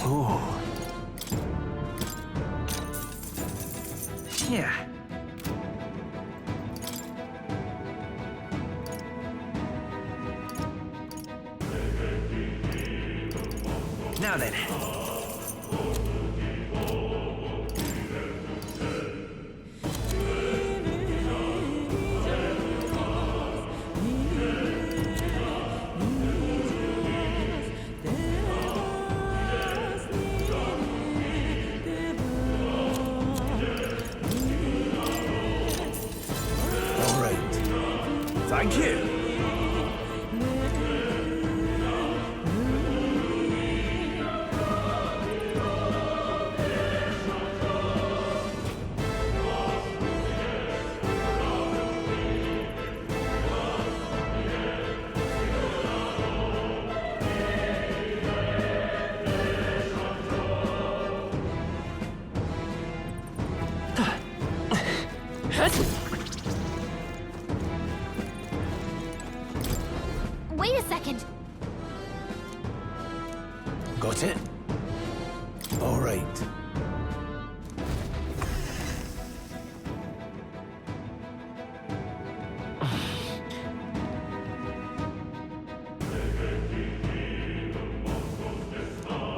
Ooh. Yeah. Now then. All right. Thank you. Wait a second. Got it? All right.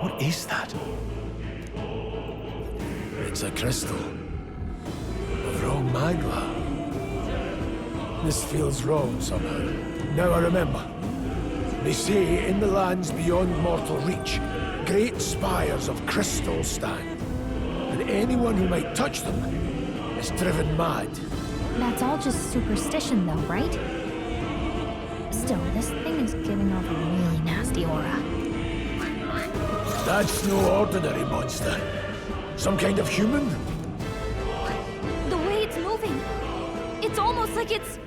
What is that? It's a crystal. Of wrong magma. This feels wrong somehow. Now I remember. They say in the lands beyond mortal reach, great spires of crystal stand. And anyone who might touch them is driven mad. That's all just superstition, though, right? Still, this thing is giving off a really nasty aura. That's no ordinary monster. Some kind of human? The way it's moving, it's almost like it's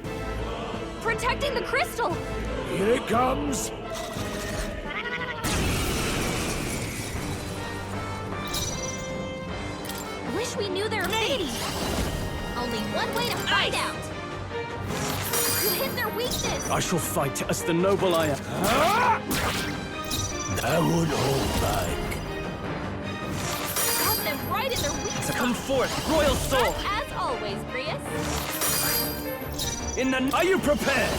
protecting the crystal. Here it comes. Wish we knew their fate. Only one way to find out. You hit their weakness. I shall fight as the noble I am. I won't hold back. Got them right in their weakness. So come forth, royal soul! As always, Grius. In the... Are you prepared?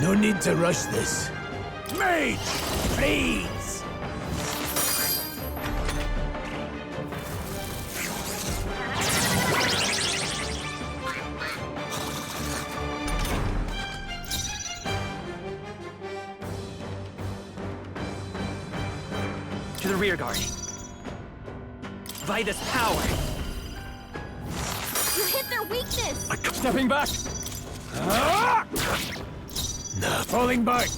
No need to rush this. Mage, please! To the rear guard. Vitus power! You hit their weakness. Stepping back! Nah, falling back.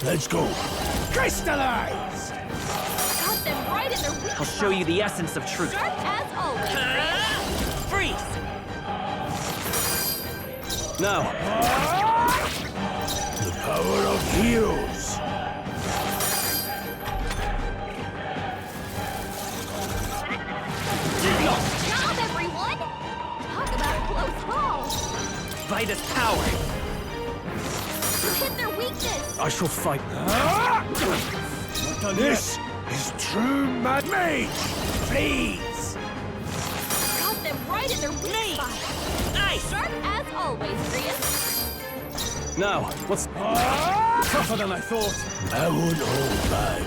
Let's go. Crystallize! Got them right in their weakness. I'll show you the essence of truth. Sharp as always, Grius. Freeze! Now, The power of heroes. Job, everyone! Talk about a close call. Vitus power! You hit their weakness. I shall fight. This is true mad mage. Please. Got them right in their weak spot. Nice! Sharp as always, Grius. Now, what's... Tougher than I thought. I won't hold back.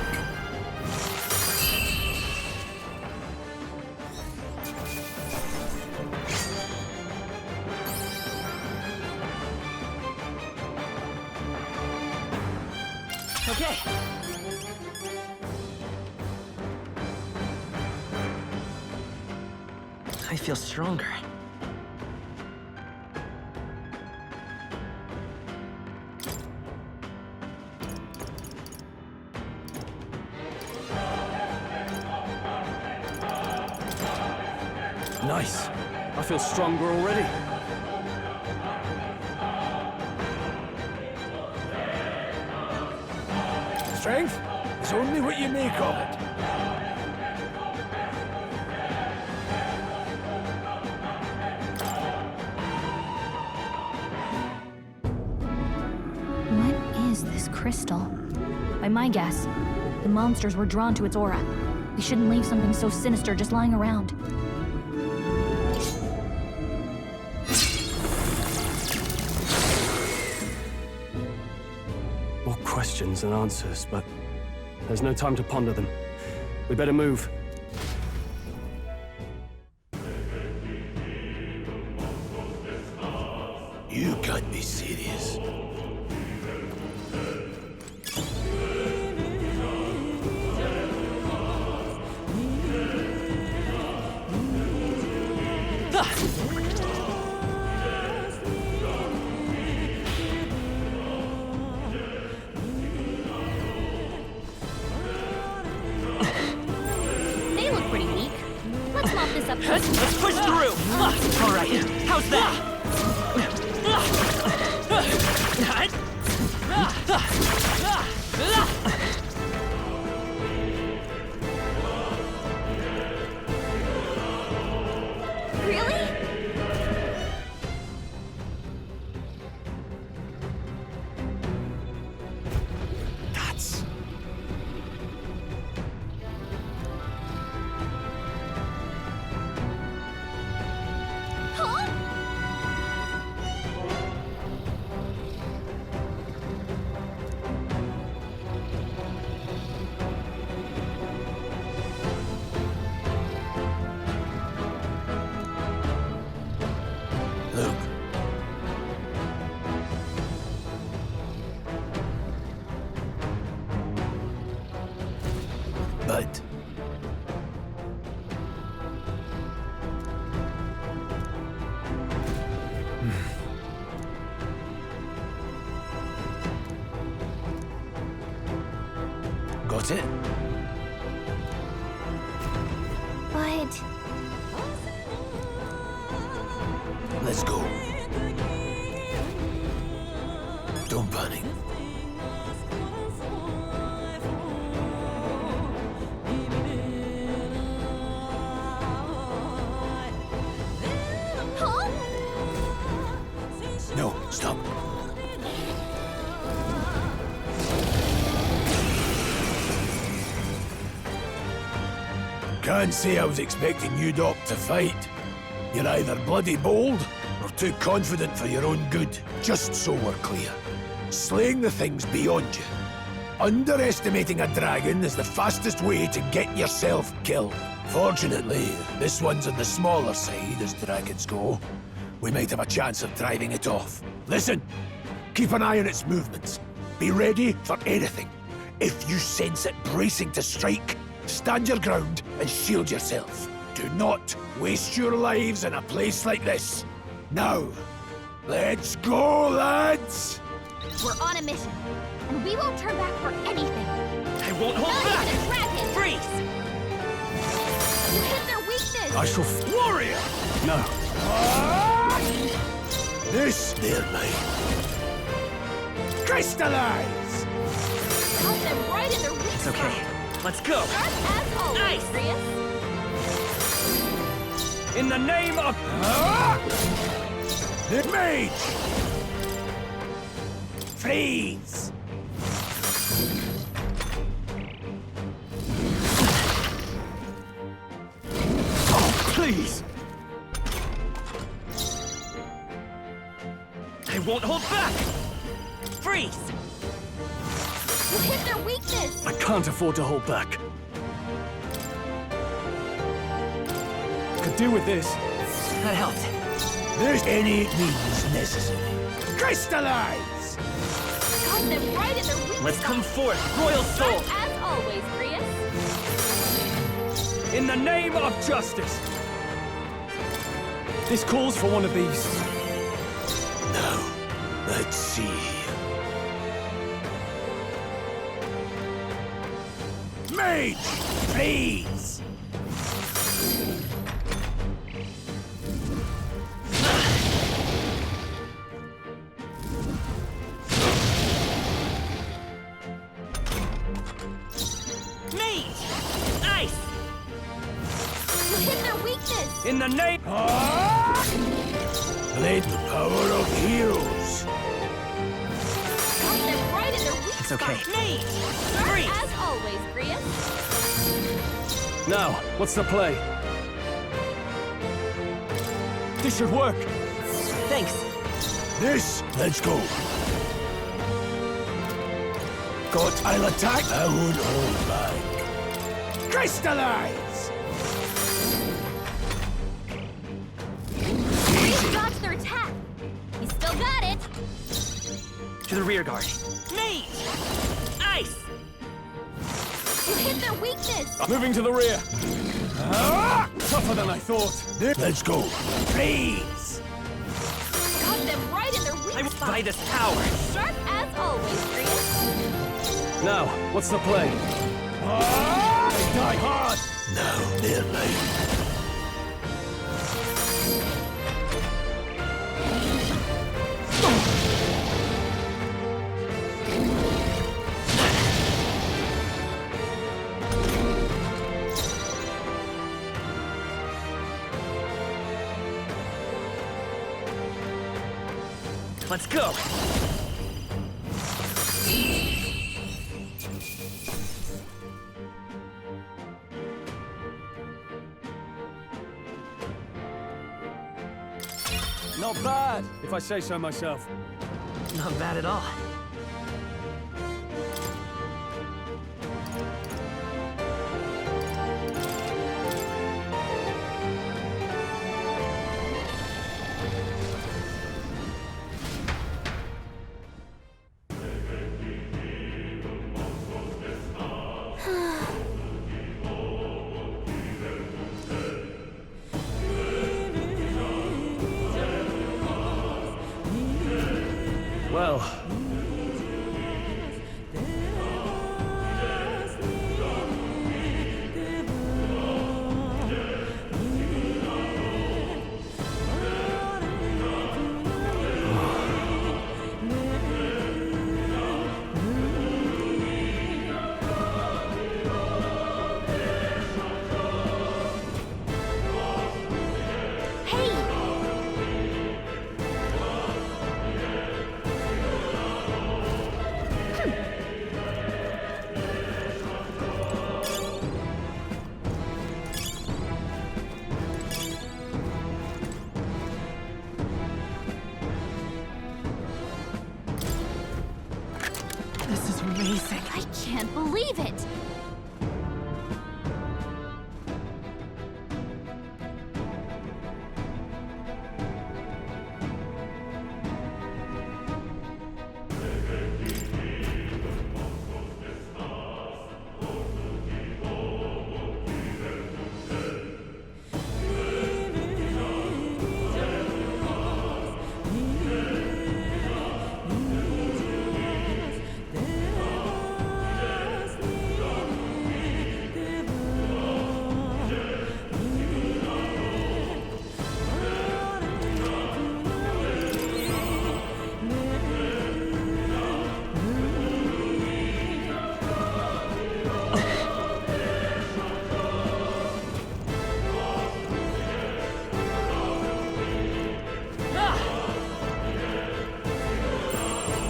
Okay. I feel stronger. Nice. I feel stronger already. Strength is only what you make of it. What is this crystal? By my guess, The monsters were drawn to its aura. We shouldn't leave something so sinister just lying around. More questions than answers, but there's no time to ponder them. We better move. You can't be serious. They look pretty weak. Let's mop this up. Let's push through! All right, how's that? Really? That's... Huh? Look. But... Got it? But... Let's go. Don't panic. Huh? No, stop. Can't say I was expecting you, Doc, to fight. You're either bloody bold, or too confident for your own good. Just so we're clear. Slaying the thing's beyond you. Underestimating a dragon is the fastest way to get yourself killed. Fortunately, this one's on the smaller side as dragons go. We might have a chance of driving it off. Listen, keep an eye on its movements. Be ready for anything. If you sense it bracing to strike, stand your ground and shield yourself. Do not waste your lives in a place like this. Now, let's go, lads! We're on a mission, and we won't turn back for anything. I won't hold Not back! even a dragon! Freeze! You hit their weakness! I shall Warrior! No. This, they're mine. Crystallize! Got them right in their weak It's spot. okay. Let's go! As always, Nice. Prius. In the name of... The mage! Freeze! Oh, please! I won't hold back! Freeze! You hit their weakness! I can't afford to hold back. Could do with this. That helped. There's any means necessary. Crystallize! Got them right in their weak Let's spot. come forth, Royal Soul! As always, Prius. In the name of justice. This calls for one of these. Now, let's see. Mage! Freeze! Mage! Ice! You hit their weakness! In the name... Blade the power of heroes. Got them right in their weak It's okay. spot. Mage! Freeze! As always, Prius. Now, what's the play? This should work. Thanks. This, let's go. Got I'll attack. I won't hold back. Crystallize! Please dodge their attack. You still got it. To the rear guard. Mage! Ice! You hit their weakness. Moving to the rear. Tougher than I thought. Let's go. Freeze! Got them right in their weak I will spot. buy this tower. Sharp as always, Prius. Now, what's the play? They die hard. Now they're late. Let's go. Not bad, if I say so myself. Not bad at all. Well, This is amazing. I can't believe it.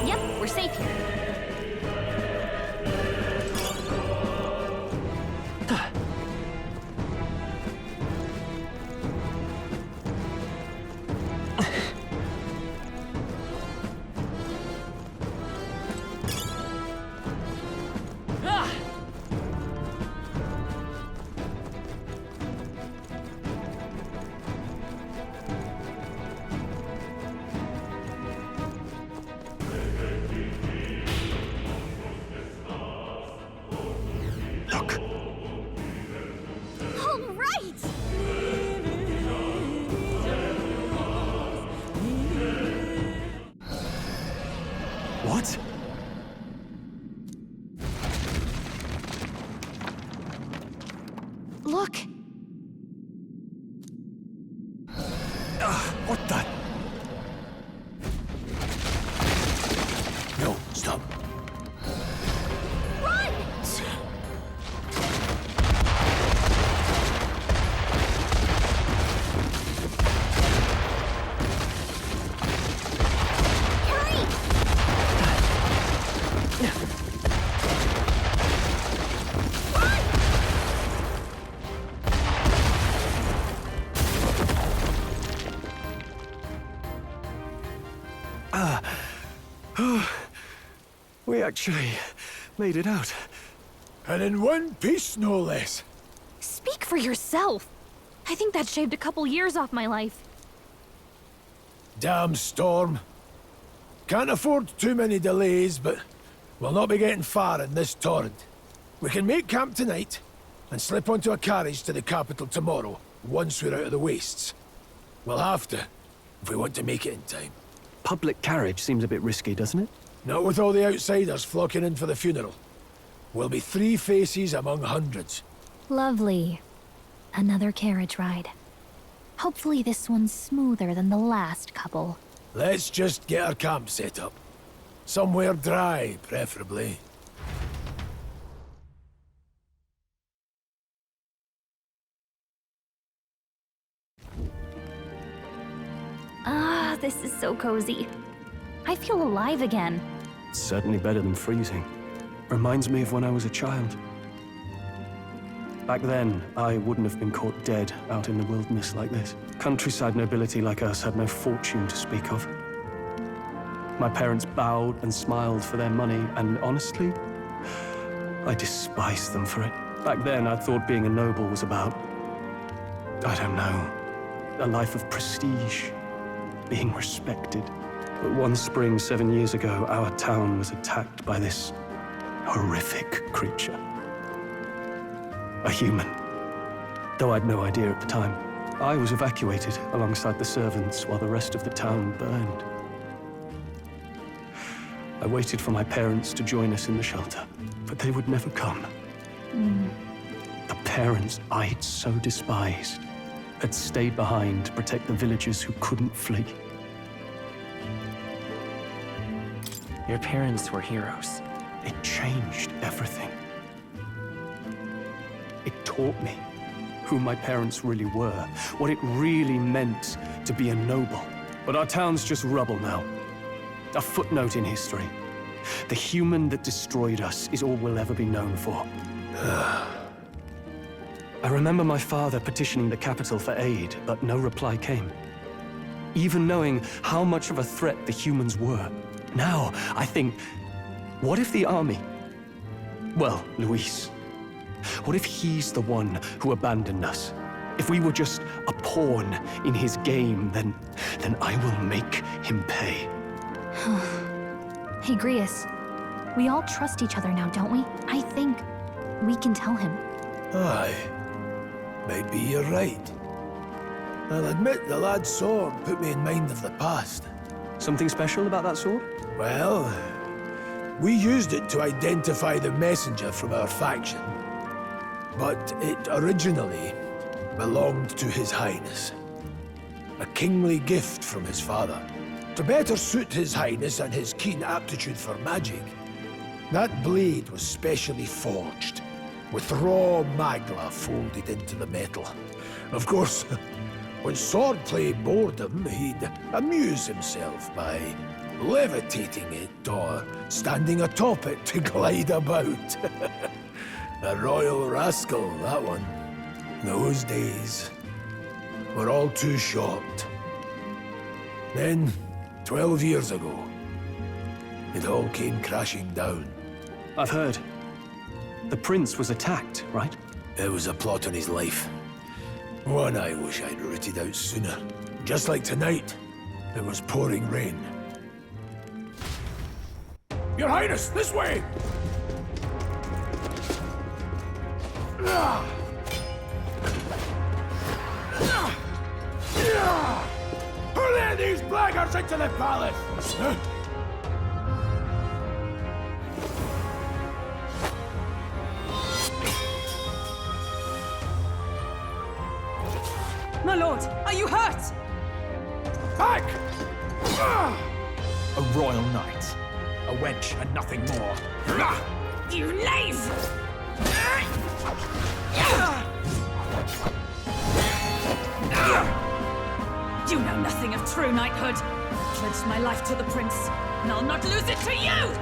Yep, we're safe here. Ah! Look. All right. what? Look. What the? No, stop. Run! Hurry! Run! actually made it out. And in one piece, no less. Speak for yourself. I think that shaved a couple years off my life. Damn storm. Can't afford too many delays, but we'll not be getting far in this torrent. We can make camp tonight, and slip onto a carriage to the capital tomorrow, once we're out of the wastes. We'll have to, if we want to make it in time. Public carriage seems a bit risky, doesn't it? Not with all the outsiders flocking in for the funeral. We'll be 3 faces among hundreds. Lovely. Another carriage ride. Hopefully this one's smoother than the last couple. Let's just get our camp set up. Somewhere dry, preferably. Ah, this is so cozy. I feel alive again. It's certainly better than freezing. Reminds me of when I was a child. Back then, I wouldn't have been caught dead out in the wilderness like this. Countryside nobility like us had no fortune to speak of. My parents bowed and smiled for their money, and honestly, I despised them for it. Back then, I thought being a noble was about, I don't know, a life of prestige, being respected. But one spring 7 years ago, our town was attacked by this horrific creature. A human. Though I'd no idea at the time. I was evacuated alongside the servants while the rest of the town burned. I waited for my parents to join us in the shelter, but they would never come. The parents I'd so despised had stayed behind to protect the villagers who couldn't flee. Your parents were heroes. It changed everything. It taught me who my parents really were, what it really meant to be a noble. But our town's just rubble now. A footnote in history. The human that destroyed us is all we'll ever be known for. I remember my father petitioning the capital for aid, but no reply came. Even knowing how much of a threat the humans were. Now, I think, what if the army? Well, Luis. What if he's the one who abandoned us? If we were just a pawn in his game, then I will make him pay. Hey, Grius. We all trust each other now, don't we? I think we can tell him. Aye. Maybe you're right. I'll admit the lad's sword put me in mind of the past. Something special about that sword? Well, we used it to identify the messenger from our faction. But it originally belonged to His Highness. A kingly gift from his father. To better suit His Highness and his keen aptitude for magic, that blade was specially forged, with raw magla folded into the metal. Of course, when swordplay bored him, he'd amuse himself by levitating it or standing atop it to glide about. A royal rascal, that one. Those days were all too short. Then, 12 years ago, it all came crashing down. I've heard. The prince was attacked, right? It was a plot on his life. One I wish I'd rooted out sooner. Just like tonight, it was pouring rain. Your Highness, this way! Hurl these blackguards into the palace! My lord, are you hurt? Back! A royal knight. A wench and nothing more. You knave! You know nothing of true knighthood. I pledged my life to the prince, and I'll not lose it to you!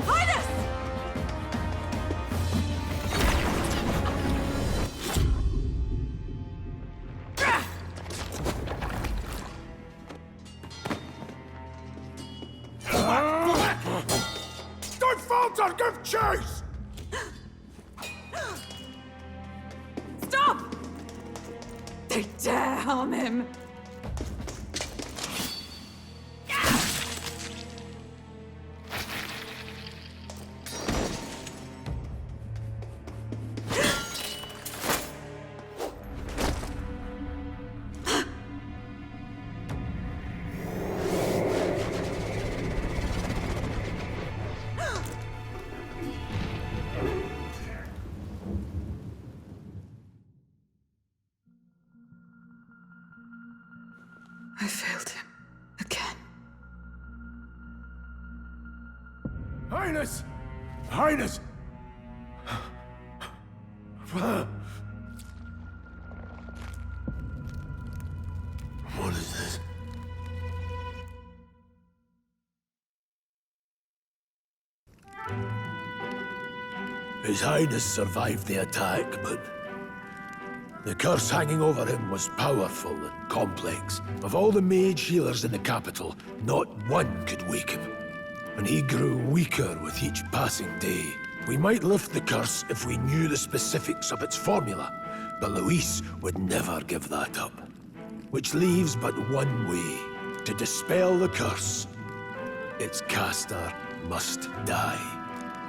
Highness! Walter, give chase! Stop! They dare harm him! I failed him. Again. Highness! Highness! What is this? His Highness survived the attack, but the curse hanging over him was powerful and complex. Of all the mage healers in the capital, not one could wake him. And he grew weaker with each passing day. We might lift the curse if we knew the specifics of its formula, but Luis would never give that up. Which leaves but one way to dispel the curse. Its caster must die.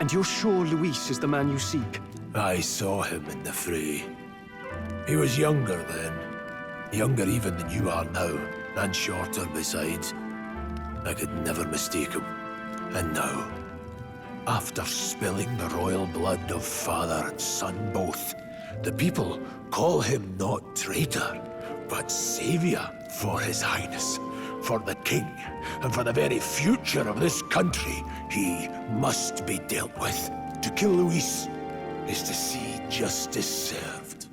And you're sure Luis is the man you seek? I saw him in the fray. He was younger then. Younger even than you are now, and shorter besides. I could never mistake him. And now, after spilling the royal blood of father and son both, the people call him not traitor, but savior for his highness, for the king, and for the very future of this country. He must be dealt with. To kill Luis is to see justice served.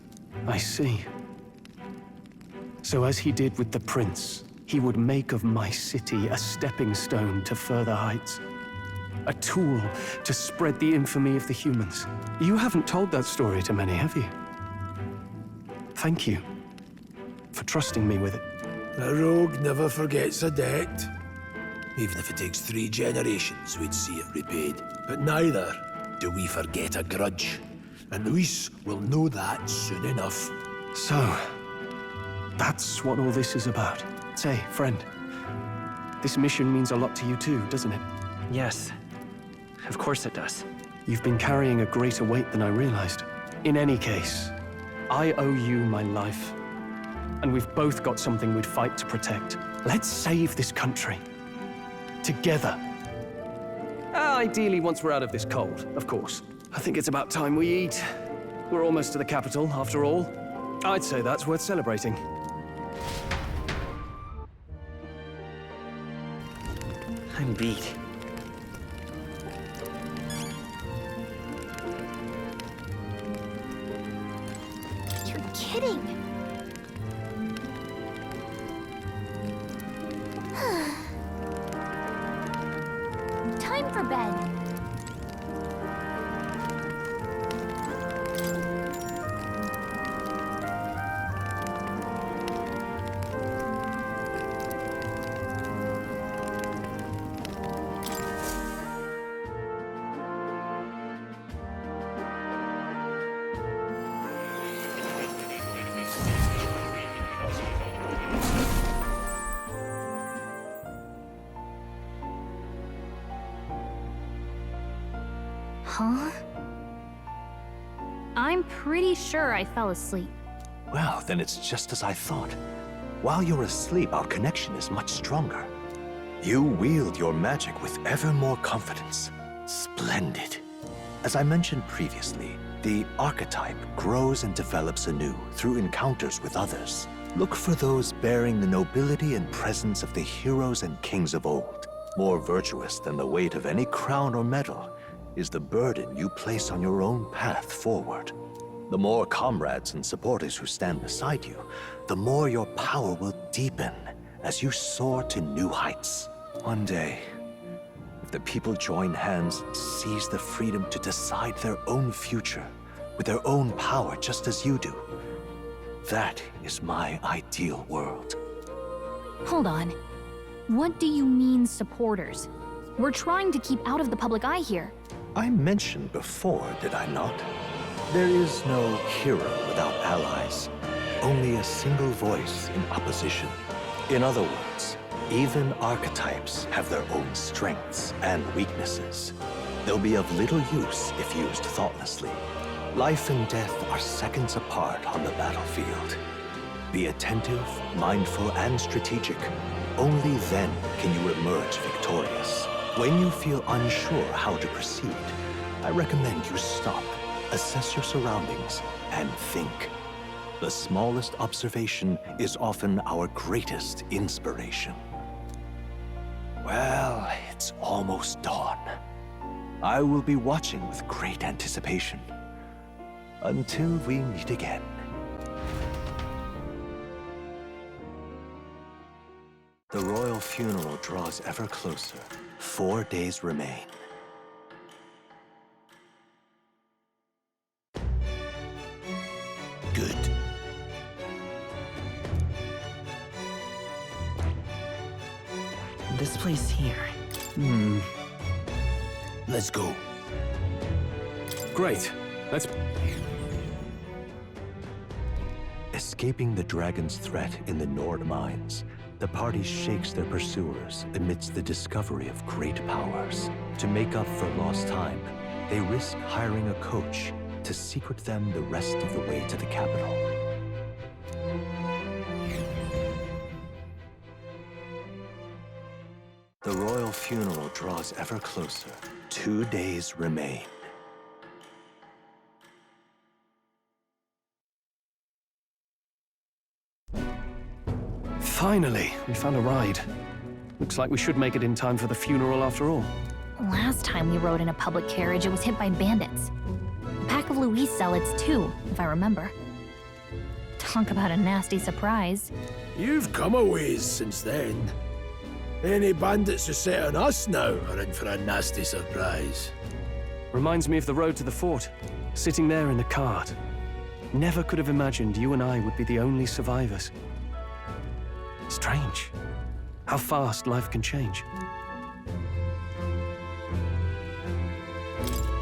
I see. So as he did with the prince, he would make of my city a stepping stone to further heights. A tool to spread the infamy of the humans. You haven't told that story to many, have you? Thank you for trusting me with it. A rogue never forgets a debt. Even if it takes 3 generations, we'd see it repaid. But neither do we forget a grudge. And Luis will know that soon enough. So, that's what all this is about. Say, friend, this mission means a lot to you too, doesn't it? Yes. Of course it does. You've been carrying a greater weight than I realized. In any case, I owe you my life. And we've both got something we'd fight to protect. Let's save this country. Together. Ideally, once we're out of this cold, of course. I think it's about time we eat. We're almost to the capital, after all. I'd say that's worth celebrating. I'm beat. You're kidding. Time for bed. Huh? I'm pretty sure I fell asleep. Well, then it's just as I thought. While you're asleep, our connection is much stronger. You wield your magic with ever more confidence. Splendid. As I mentioned previously, the archetype grows and develops anew through encounters with others. Look for those bearing the nobility and presence of the heroes and kings of old. More virtuous than the weight of any crown or medal is the burden you place on your own path forward. The more comrades and supporters who stand beside you, the more your power will deepen as you soar to new heights. One day, if the people join hands and seize the freedom to decide their own future with their own power just as you do, that is my ideal world. Hold on. What do you mean, supporters? We're trying to keep out of the public eye here. I mentioned before, did I not? There is no hero without allies, only a single voice in opposition. In other words, even archetypes have their own strengths and weaknesses. They'll be of little use if used thoughtlessly. Life and death are seconds apart on the battlefield. Be attentive, mindful, and strategic. Only then can you emerge victorious. When you feel unsure how to proceed, I recommend you stop, assess your surroundings, and think. The smallest observation is often our greatest inspiration. Well, it's almost dawn. I will be watching with great anticipation. Until we meet again. The royal funeral draws ever closer. 4 days remain. Good. This place here. Let's go. Great. Let's... Escaping the dragon's threat in the Nord mines, the party shakes their pursuers amidst the discovery of great powers. To make up for lost time, they risk hiring a coach to secret them the rest of the way to the capital. The royal funeral draws ever closer. 2 days remain. Finally, we found a ride. Looks like we should make it in time for the funeral after all. Last time we rode in a public carriage, it was hit by bandits. A pack of Louis zealots, too, if I remember. Talk about a nasty surprise. You've come a ways since then. Any bandits who set on us now are in for a nasty surprise. Reminds me of the road to the fort, sitting there in the cart. Never could have imagined you and I would be the only survivors. Strange. How fast life can change.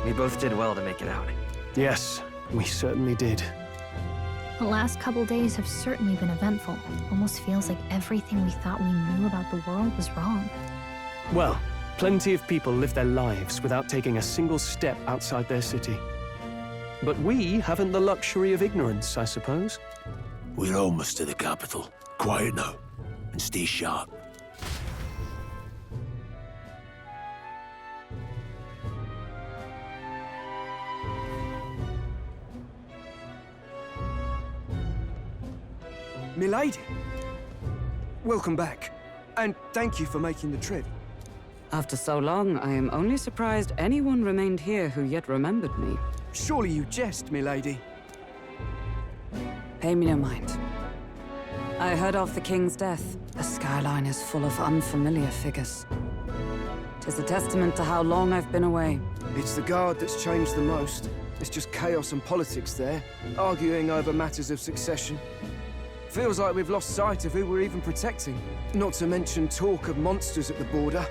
We both did well to make it out. Yes, we certainly did. The last couple days have certainly been eventful. Almost feels like everything we thought we knew about the world was wrong. Well, plenty of people live their lives without taking a single step outside their city. But we haven't the luxury of ignorance, I suppose. We're almost to the capital. Quiet now, and stay sharp. Milady, welcome back, and thank you for making the trip. After so long, I am only surprised anyone remained here who yet remembered me. Surely you jest, milady. Pay me no mind. I heard of the king's death. The skyline is full of unfamiliar figures. 'Tis a testament to how long I've been away. It's the guard that's changed the most. It's just chaos and politics there, arguing over matters of succession. Feels like we've lost sight of who we're even protecting. Not to mention talk of monsters at the border.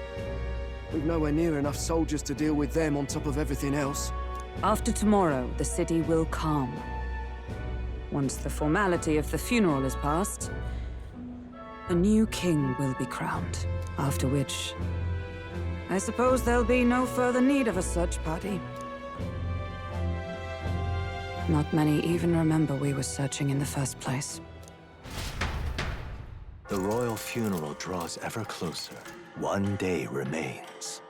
We've nowhere near enough soldiers to deal with them on top of everything else. After tomorrow, the city will calm. Once the formality of the funeral is past, a new king will be crowned. After which, I suppose there'll be no further need of a search party. Not many even remember we were searching in the first place. The royal funeral draws ever closer. 1 day remains.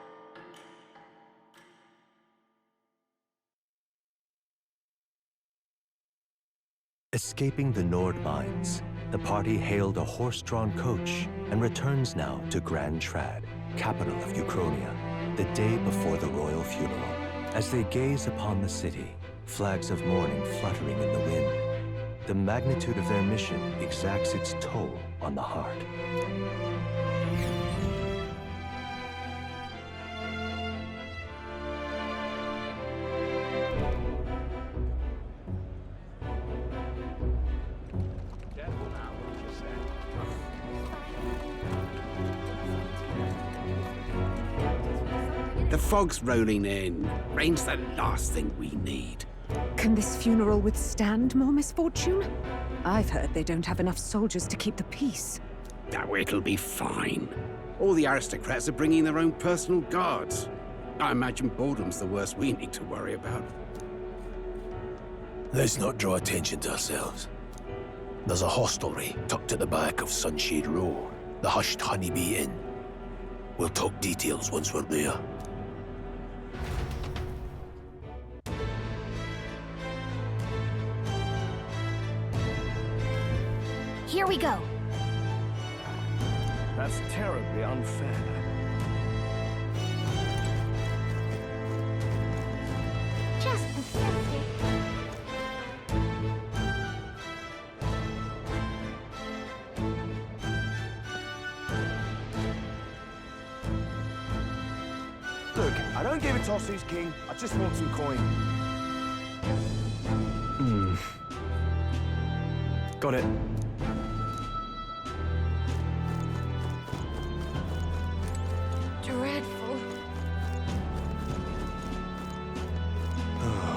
Escaping the Nord mines, the party hailed a horse-drawn coach and returns now to Grand Trad, capital of Uchronia, the day before the royal funeral. As they gaze upon the city, flags of mourning fluttering in the wind, the magnitude of their mission exacts its toll on the heart. The fog's rolling in. Rain's the last thing we need. Can this funeral withstand more misfortune? I've heard they don't have enough soldiers to keep the peace. Oh, it'll be fine. All the aristocrats are bringing their own personal guards. I imagine boredom's the worst we need to worry about. Let's not draw attention to ourselves. There's a hostelry tucked at the back of Sunshade Row, the hushed Honeybee Inn. We'll talk details once we're there. Here we go. That's terribly unfair. Just pathetic. Look, I don't give a toss who's king. I just want some coin. Got it. Dreadful.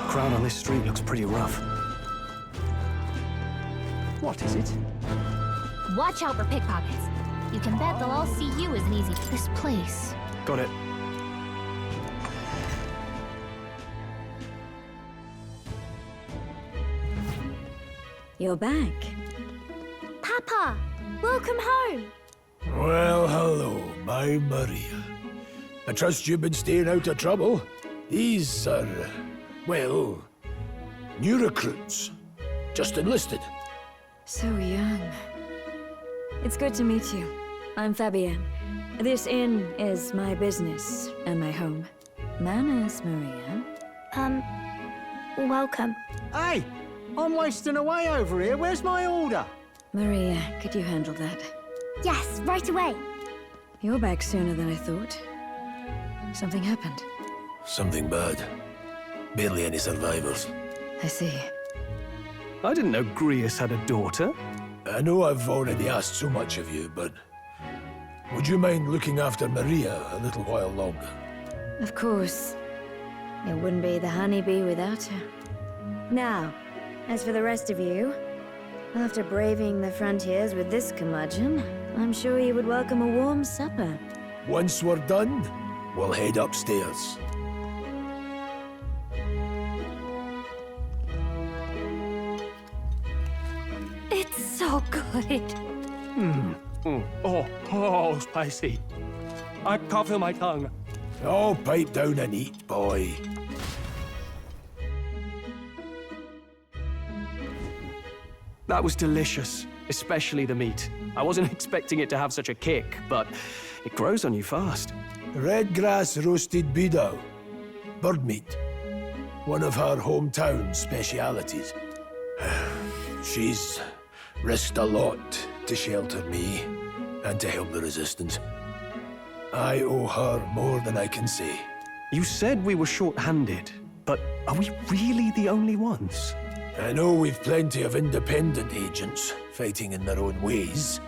Crowd on this street looks pretty rough. What is it? Watch out for pickpockets. You can bet they'll all see you as an easy... This place. Got it. You're back. Papa! Welcome home! Well, hello, my Maria. I trust you've been staying out of trouble. These are, well, new recruits. Just enlisted. So young. It's good to meet you. I'm Fabienne. This inn is my business and my home. Manners, Maria. Welcome. Hey! I'm wasting away over here. Where's my order? Maria, could you handle that? Yes, right away. You're back sooner than I thought. Something happened. Something bad. Barely any survivors. I see. I didn't know Grius had a daughter. I know I've already asked so much of you, but would you mind looking after Maria a little while longer? Of course. It wouldn't be the honeybee without her. Now, as for the rest of you, after braving the frontiers with this curmudgeon, I'm sure you would welcome a warm supper. Once we're done, we'll head upstairs. It's so good. Oh, spicy. I can't feel my tongue. Oh, pipe down and eat, boy. That was delicious, especially the meat. I wasn't expecting it to have such a kick, but it grows on you fast. Red grass roasted beedau. Bird meat. One of her hometown specialities. She's risked a lot to shelter me and to help the resistance. I owe her more than I can say. You said we were short-handed, but are we really the only ones? I know we've plenty of independent agents fighting in their own ways,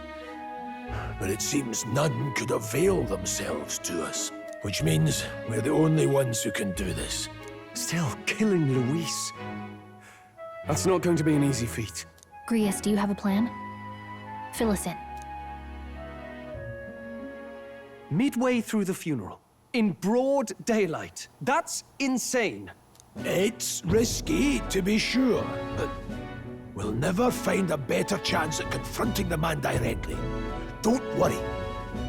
but it seems none could avail themselves to us, which means we're the only ones who can do this. Still, killing Luis. That's not going to be an easy feat. Grius, do you have a plan? Fill us in. Midway through the funeral, in broad daylight. That's insane. It's risky, to be sure, but we'll never find a better chance at confronting the man directly. Don't worry.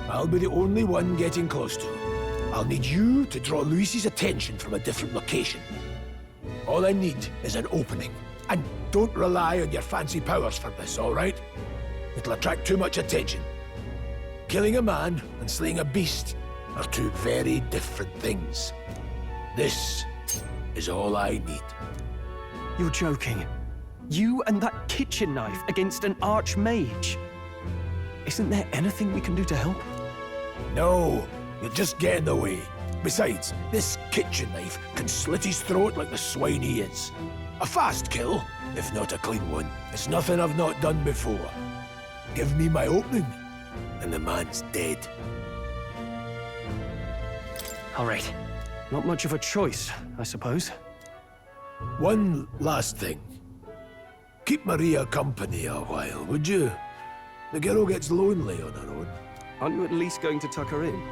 I'll be the only one getting close to him. I'll need you to draw Luis's attention from a different location. All I need is an opening. And don't rely on your fancy powers for this, all right? It'll attract too much attention. Killing a man and slaying a beast are two very different things. This is all I need. You're joking. You and that kitchen knife against an archmage. Isn't there anything we can do to help? No, you'll just get in the way. Besides, this kitchen knife can slit his throat like the swine he is. A fast kill, if not a clean one. It's nothing I've not done before. Give me my opening, and the man's dead. All right. Not much of a choice, I suppose. One last thing. Keep Maria company a while, would you? The girl gets lonely on her own. Aren't you at least going to tuck her in?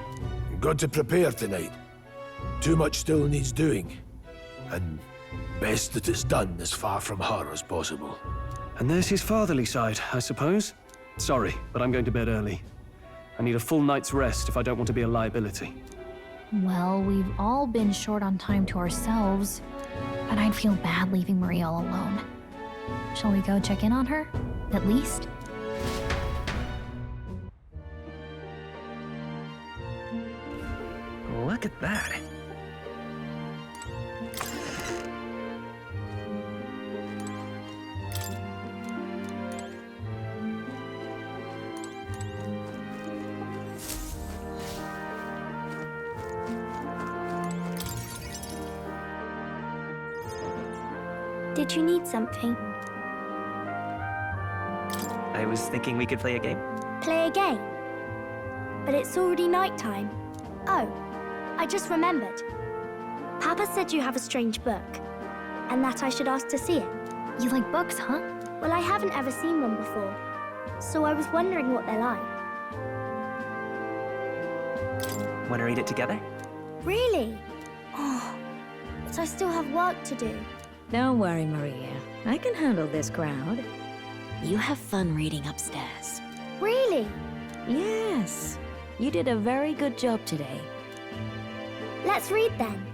Got to prepare tonight. Too much still needs doing. And best that it's done as far from her as possible. And there's his fatherly side, I suppose. Sorry, but I'm going to bed early. I need a full night's rest if I don't want to be a liability. Well, we've all been short on time to ourselves, but I'd feel bad leaving Maria all alone. Shall we go check in on her, at least? Look at that. Did you need something? I was thinking we could play a game. Play a game? But it's already nighttime. Oh, I just remembered. Papa said you have a strange book, and that I should ask to see it. You like books, huh? Well, I haven't ever seen one before, so I was wondering what they're like. Want to read it together? Really? Oh, but I still have work to do. Don't worry, Maria. I can handle this crowd. You have fun reading upstairs. Really? Yes. You did a very good job today. Let's read then.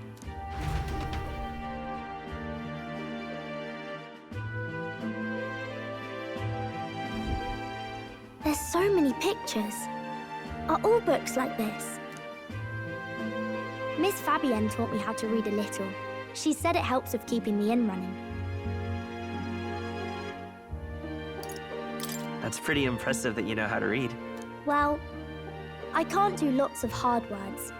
There's so many pictures. Are all books like this? Miss Fabienne taught me how to read a little. She said it helps with keeping the inn running. That's pretty impressive that you know how to read. Well, I can't do lots of hard words,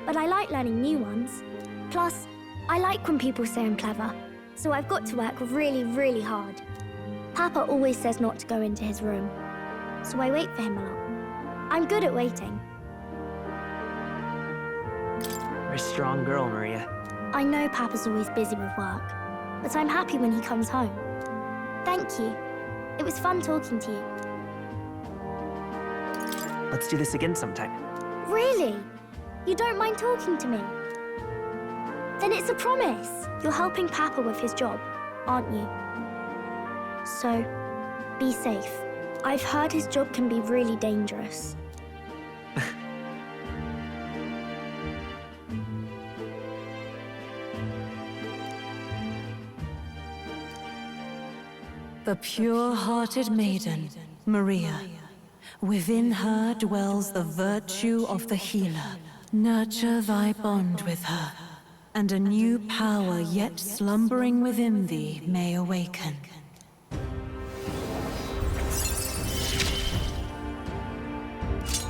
but I like learning new ones. Plus, I like when people say I'm clever, so I've got to work really, really hard. Papa always says not to go into his room, so I wait for him a lot. I'm good at waiting. You're a strong girl, Maria. I know Papa's always busy with work, but I'm happy when he comes home. Thank you. It was fun talking to you. Let's do this again sometime. Really? You don't mind talking to me? Then it's a promise. You're helping Papa with his job, aren't you? So, be safe. I've heard his job can be really dangerous. The pure-hearted maiden, Maria. Within her dwells the virtue of the healer. Nurture thy bond with her, and a new power yet slumbering within thee may awaken.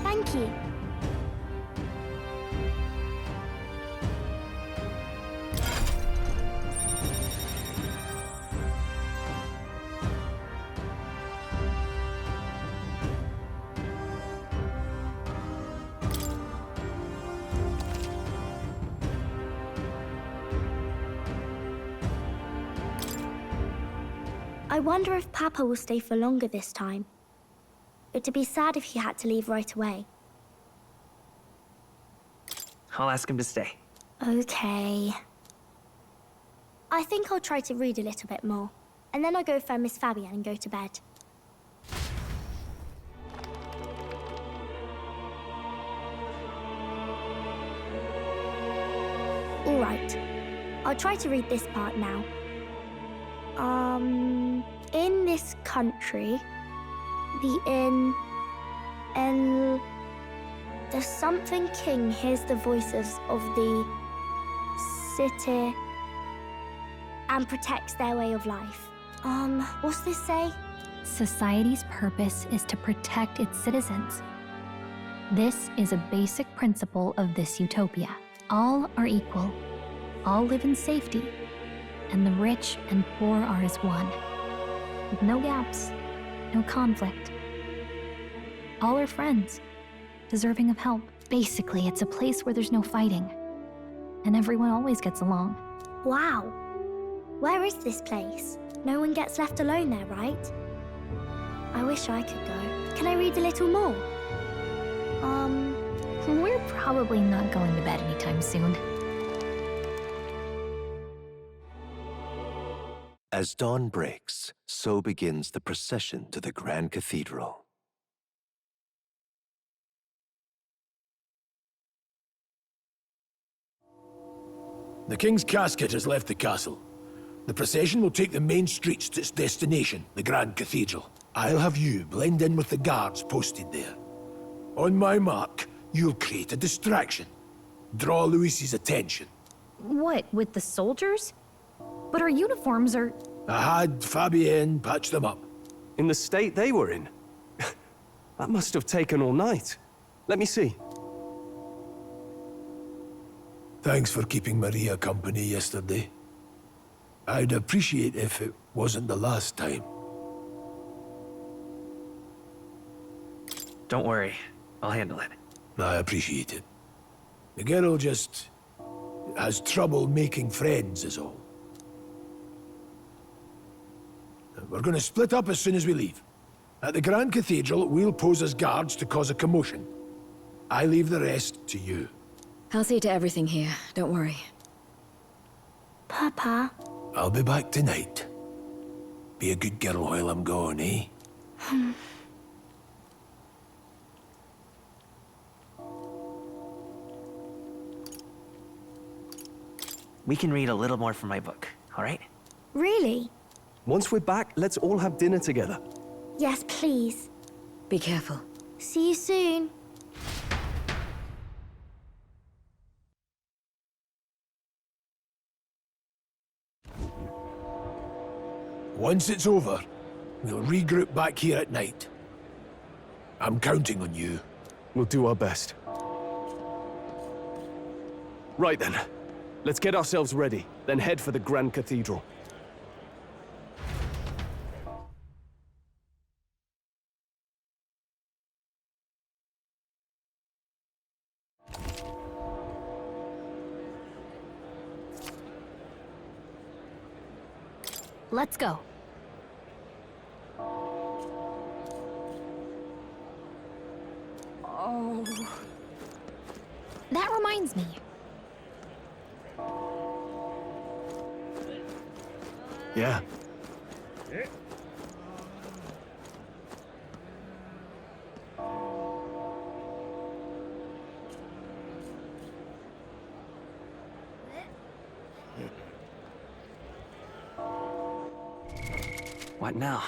Thank you. I wonder if Papa will stay for longer this time. It'd be sad if he had to leave right away. I'll ask him to stay. Okay. I think I'll try to read a little bit more, and then I'll go find Miss Fabienne and go to bed. All right. I'll try to read this part now. In this country, the something king hears the voices of the city and protects their way of life. What's this say? Society's purpose is to protect its citizens. This is a basic principle of this utopia. All are equal, all live in safety, and the rich and poor are as one, with no gaps, no conflict. All are friends, deserving of help. Basically, it's a place where there's no fighting, and everyone always gets along. Wow. Where is this place? No one gets left alone there, right? I wish I could go. Can I read a little more? We're probably not going to bed anytime soon. As dawn breaks, so begins the procession to the Grand Cathedral. The King's casket has left the castle. The procession will take the main streets to its destination, the Grand Cathedral. I'll have you blend in with the guards posted there. On my mark, you'll create a distraction. Draw Louis's attention. What, with the soldiers? But our uniforms are... I had Fabienne patch them up. In the state they were in? That must have taken all night. Let me see. Thanks for keeping Maria company yesterday. I'd appreciate if it wasn't the last time. Don't worry. I'll handle it. I appreciate it. The girl just has trouble making friends is all. We're going to split up as soon as we leave. At the Grand Cathedral, we'll pose as guards to cause a commotion. I leave the rest to you. I'll see to everything here, don't worry. Papa. I'll be back tonight. Be a good girl while I'm gone, eh? We can read a little more from my book, all right? Really? Once we're back, let's all have dinner together. Yes, please. Be careful. See you soon. Once it's over, we'll regroup back here at night. I'm counting on you. We'll do our best. Right then. Let's get ourselves ready, then head for the Grand Cathedral. Let's go. Oh. That reminds me. Yeah. What now?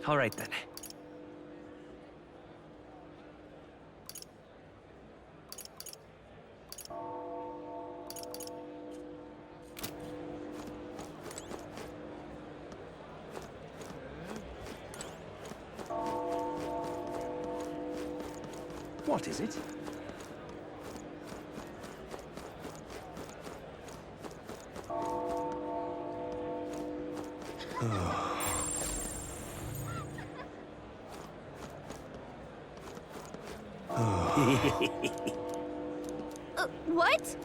All right then. What is it? What?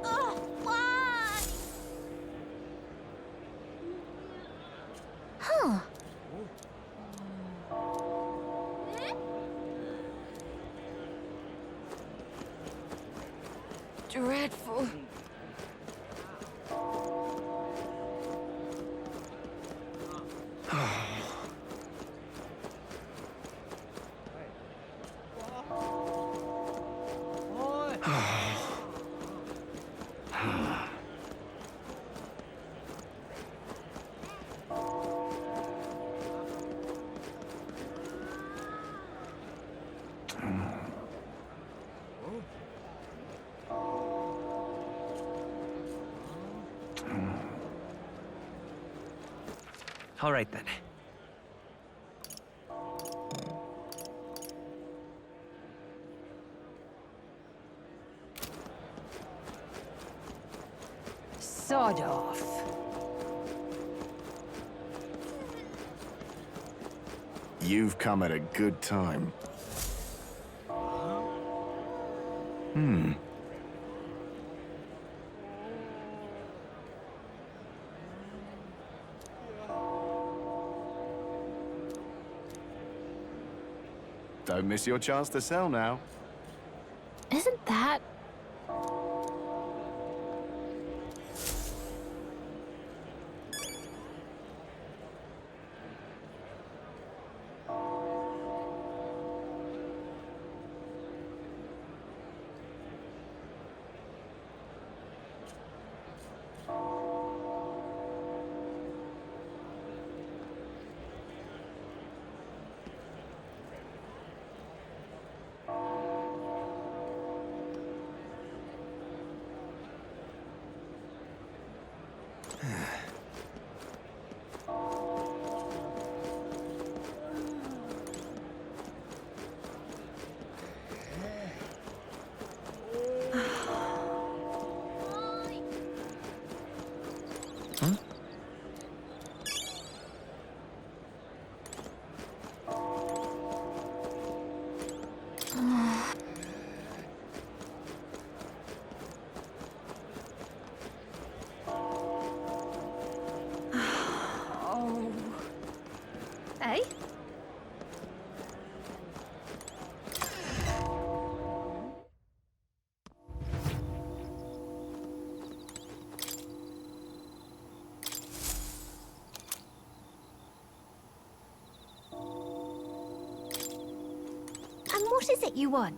Ugh, why? Huh. Dreadful. All right then. Sod off. You've come at a good time. Don't miss your chance to sell now. Isn't that... Eh? And what is it you want?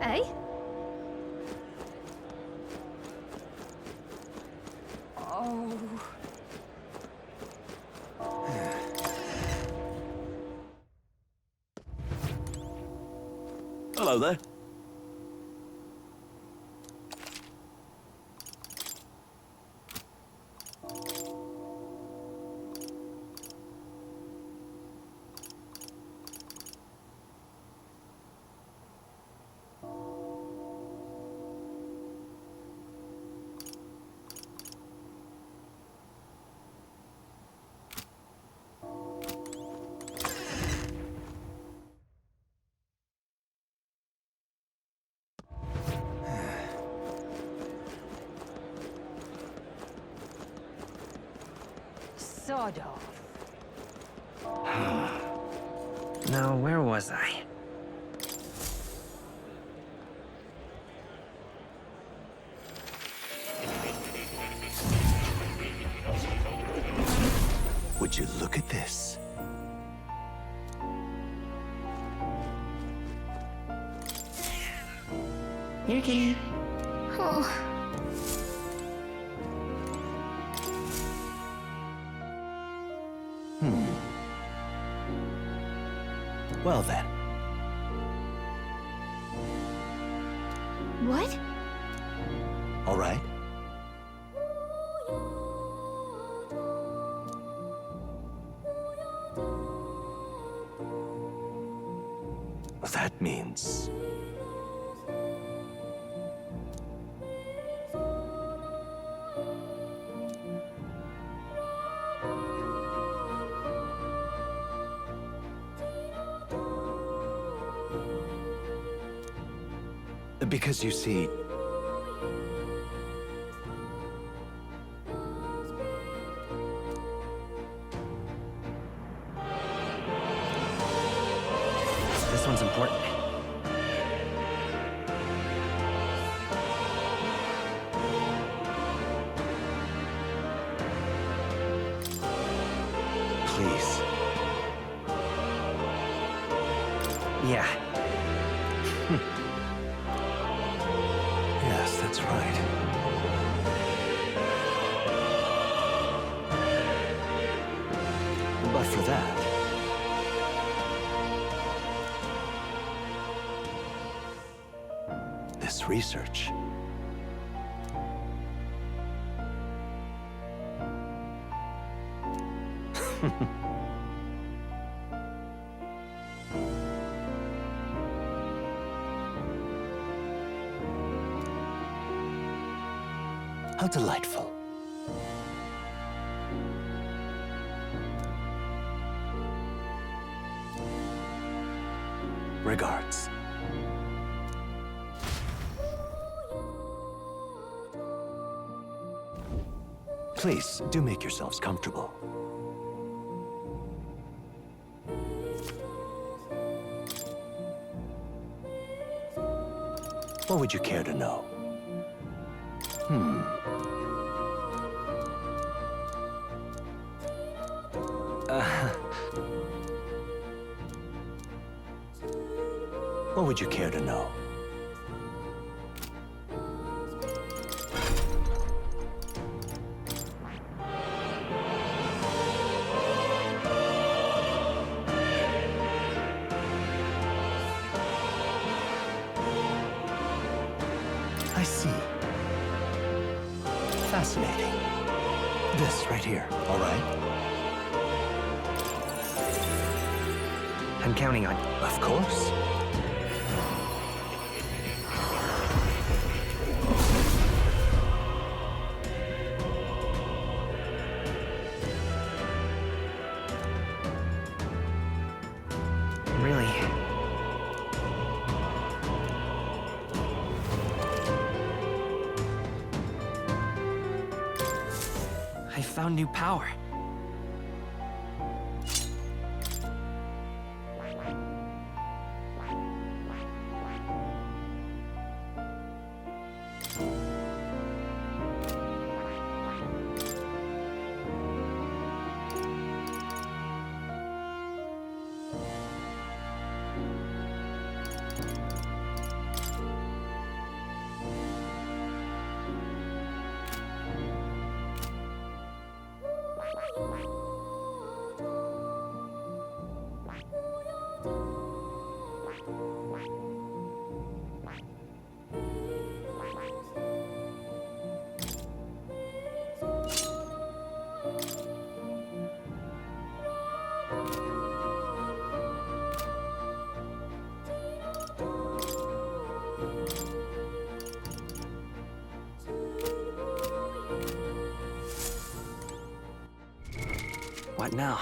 Eh? Oh. Hello there. sod off. Now, where was I? Would you look at this? Here, kitty. Oh. Well then. What? All right. That means... Because you see... This one's important. Please. Yeah. Yes, that's right. But for that... this research... How delightful. Regards. Please, do make yourselves comfortable. What would you care to know? What would you care to know? I see. Fascinating. This right here, all right? I'm counting on you. Of course. Really? I found new power. What now?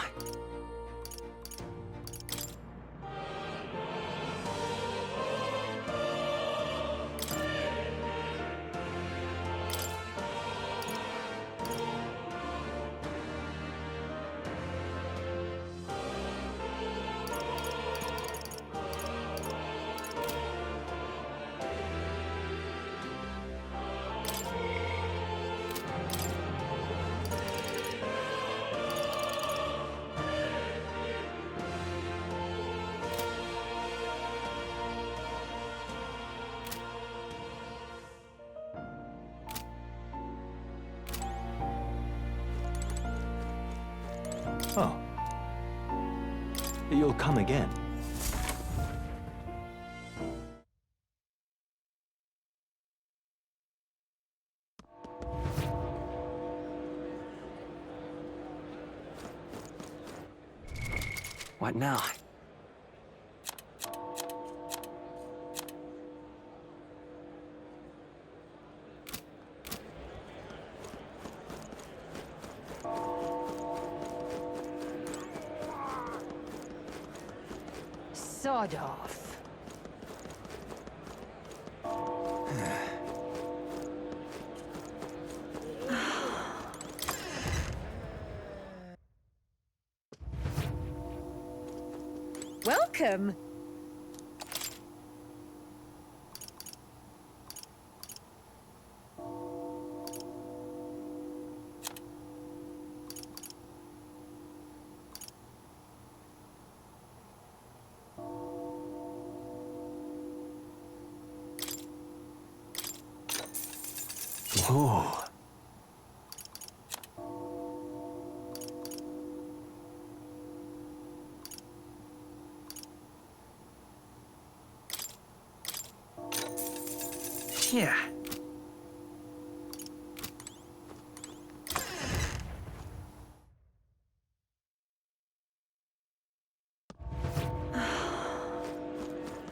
Oh. You'll come again. What now? Sod off. Welcome. Whoa. Yeah.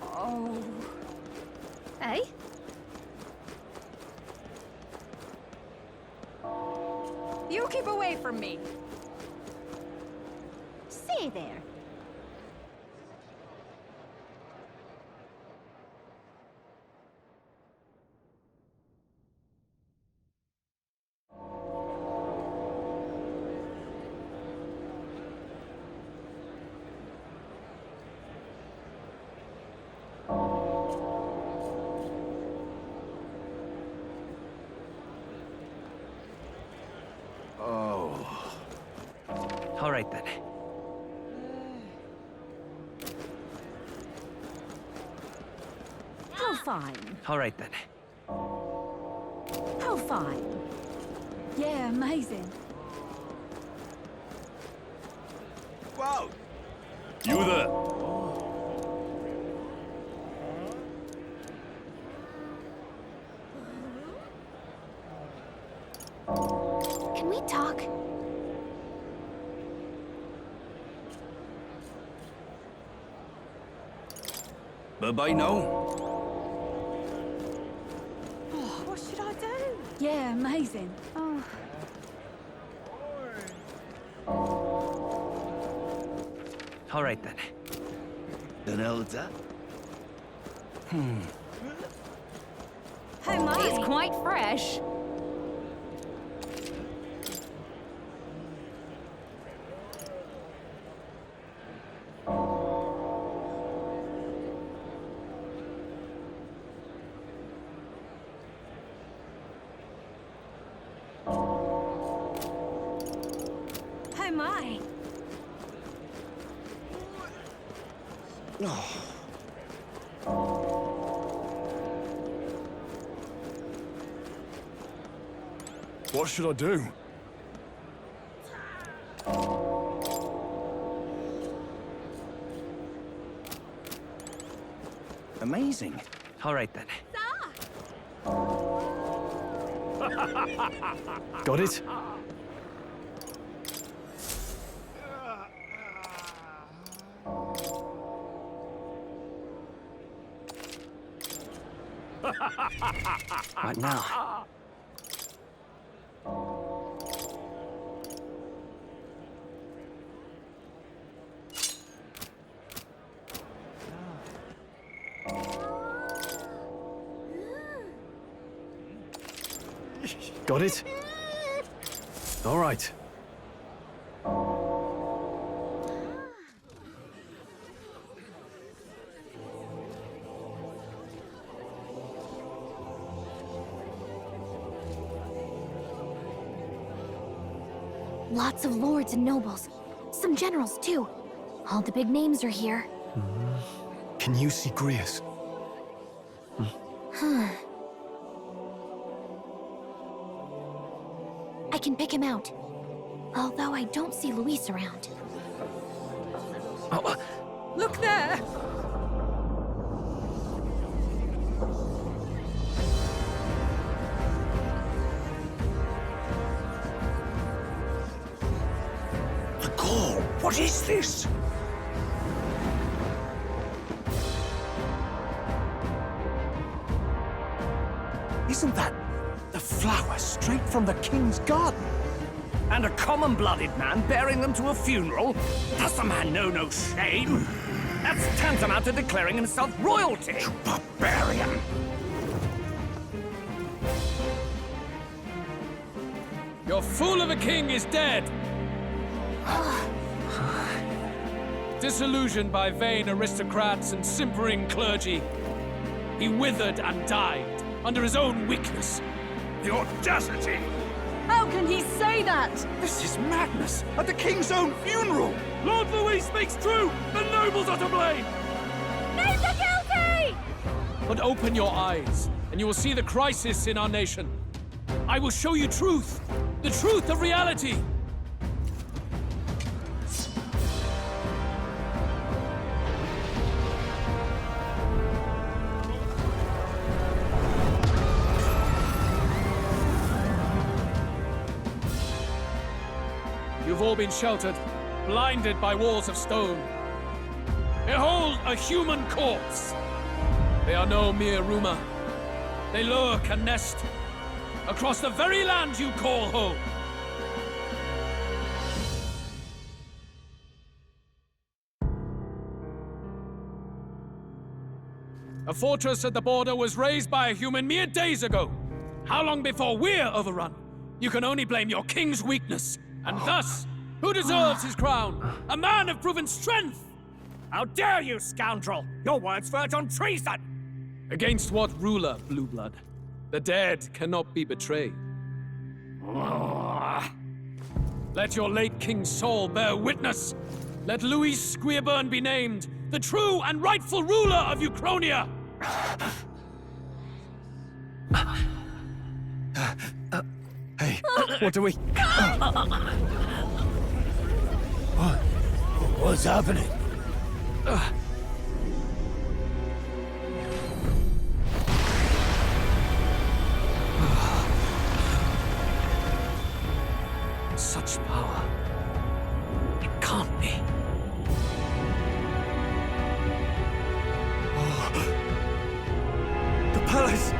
Oh. Eh? You keep away from me. Stay there. All right then. How fine. All right then. How fine. Yeah, amazing. Whoa! You there? Can we talk? Bye-bye now. Oh, what should I do? Yeah, amazing. Oh. All right then. Den elder? Hey, my. It's quite fresh. Hey, my. What should I do? Amazing. All right then. Got it? What now? Got it? All right. Lots of lords and nobles. Some generals, too. All the big names are here. Can you see Grius? I can pick him out. Although I don't see Luis around. Look there! The call! What is this? Isn't that the flower straight from the king's garden? And a common-blooded man bearing them to a funeral? Does the man know no shame? That's tantamount to declaring himself royalty. You barbarian! Your fool of a king is dead! Disillusioned by vain aristocrats and simpering clergy, he withered and died under his own weakness. The audacity! How can he say that? This is madness! At the king's own funeral! Lord Louis speaks true! The nobles are to blame! Names are guilty! But open your eyes, and you will see the crisis in our nation. I will show you truth, the truth of reality. You've all been sheltered, blinded by walls of stone. Behold a human corpse! They are no mere rumor. They lurk and nest across the very land you call home. A fortress at the border was raised by a human mere days ago. How long before we're overrun? You can only blame your king's weakness. And thus, who deserves his crown? A man of proven strength! How dare you, scoundrel! Your words verge on treason! Against what ruler, Blue Blood? The dead cannot be betrayed. Let your late king's soul bear witness. Let Louis Squeerburn be named the true and rightful ruler of Uchronia. Hey, what do we... What's happening? Such power. It can't be. The palace!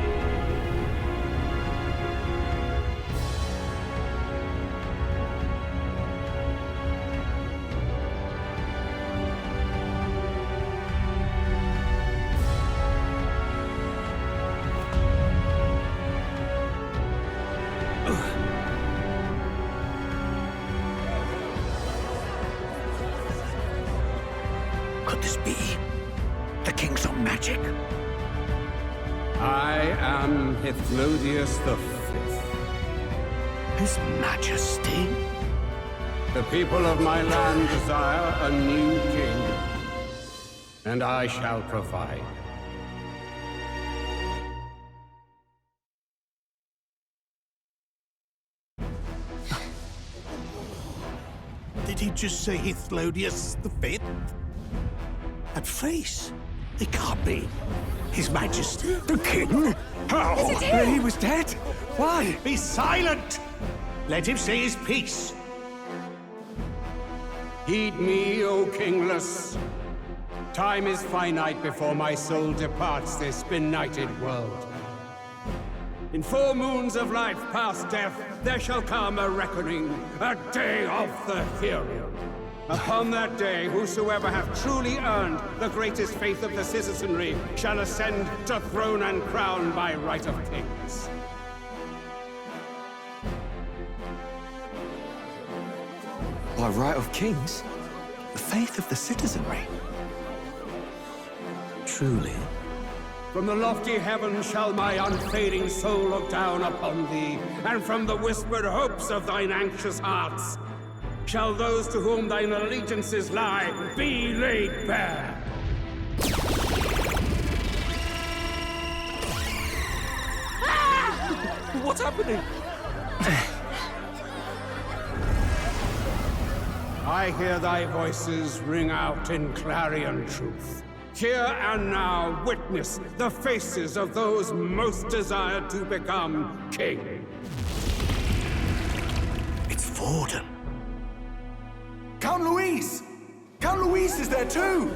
Could this be the king's own magic? I am Hithlodius V. His Majesty? The people of my land desire a new king, and I shall provide. Did he just say Hithlodius V? That face? It can't be. His Majesty? The king? How? Is it him? He was dead? Why? Be silent! Let him say his piece. Heed me, O kingless. Time is finite before my soul departs this benighted world. In 4 moons of life past death, there shall come a reckoning, a day of the hero. Upon that day, whosoever hath truly earned the greatest faith of the citizenry shall ascend to throne and crown by right of kings. By right of kings? The faith of the citizenry? Truly? From the lofty heavens shall my unfading soul look down upon thee, and from the whispered hopes of thine anxious hearts shall those to whom thine allegiances lie be laid bare. What's happening? I hear thy voices ring out in clarion truth. Here and now, witness the faces of those most desired to become king. It's Forden. Count Louise! Count Louise is there too!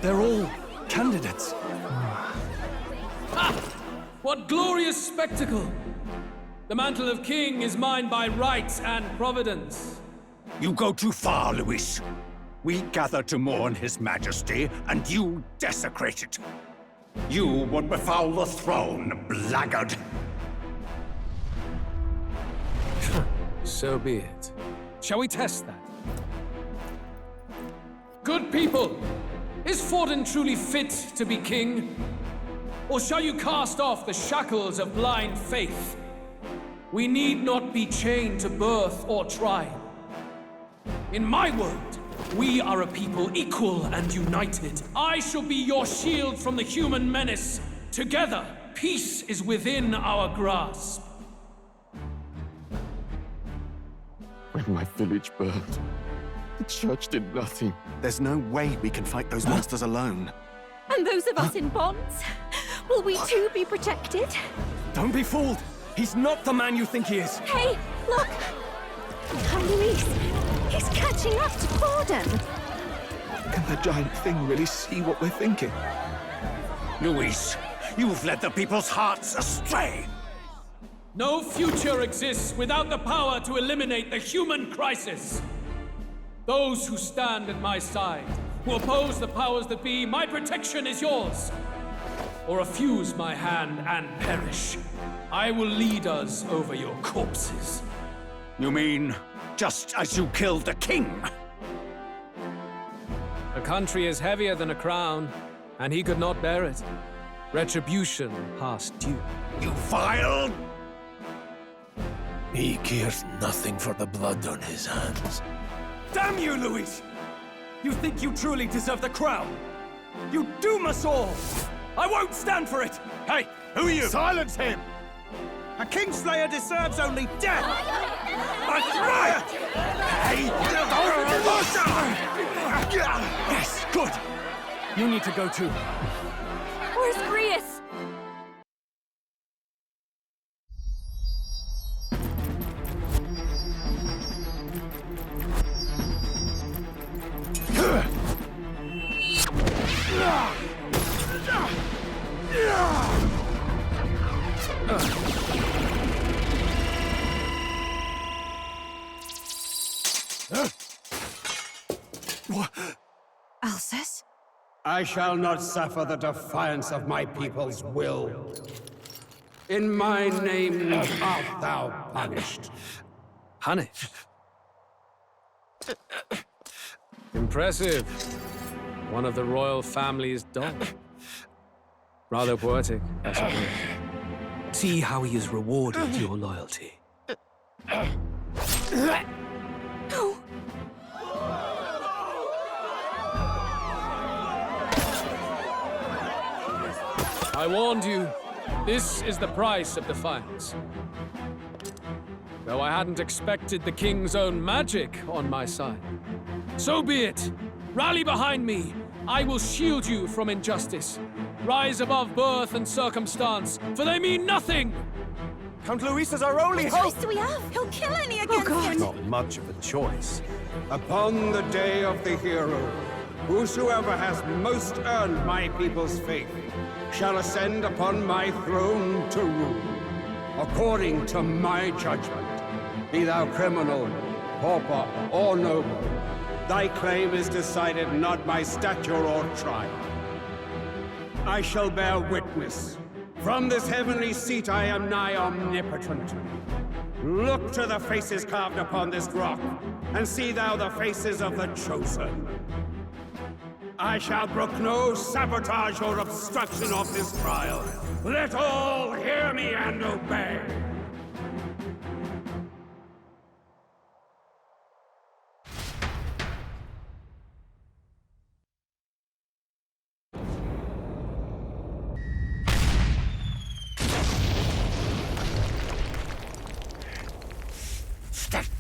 They're all candidates. Ha! What glorious spectacle! The mantle of king is mine by right and providence. You go too far, Luis. We gather to mourn his majesty, and you desecrate it. You would befoul the throne, blackguard. So be it. Shall we test that? Good people, is Forden truly fit to be king? Or shall you cast off the shackles of blind faith? We need not be chained to birth or tribe. In my world, we are a people equal and united. I shall be your shield from the human menace. Together, peace is within our grasp. When my village burned, the church did nothing. There's no way we can fight those monsters alone. And those of us in bonds? Will we too be protected? Don't be fooled! He's not the man you think he is! Hey, look! Count Luis! He's catching up to Forden! Can the giant thing really see what we're thinking? Luis, you've led the people's hearts astray. No future exists without the power to eliminate the human crisis. Those who stand at my side, who oppose the powers that be, my protection is yours. Or refuse my hand and perish. I will lead us over your corpses. You mean, just as you killed the king? A country is heavier than a crown, and he could not bear it. Retribution past due. You vile! He cares nothing for the blood on his hands. Damn you, Luis! You think you truly deserve the crown? You doom us all! I won't stand for it! Hey, who are you? Silence him! A Kingslayer deserves only death! That's right! Hey! Yes, good! You need to go too. Where's Grius? Alcest? I shall not suffer the defiance of my people's will. In my name art thou punished. Punished? Impressive. One of the royal family's dog. Rather poetic, I suppose. See how he has rewarded your loyalty. No! I warned you. This is the price of defiance. Though I hadn't expected the king's own magic on my side. So be it. Rally behind me. I will shield you from injustice. Rise above birth and circumstance, for they mean nothing! Count Luis is our only What hope! choice do we have? He'll kill any against him! Not much of a choice. Upon the day of the hero, whosoever has most earned my people's faith shall ascend upon my throne to rule, according to my judgment. Be thou criminal, pauper, or noble, thy claim is decided not by stature or tribe. I shall bear witness. From this heavenly seat I am nigh omnipotent. Look to the faces carved upon this rock, and see thou the faces of the chosen. I shall brook no sabotage or obstruction of this trial. Let all hear me and obey.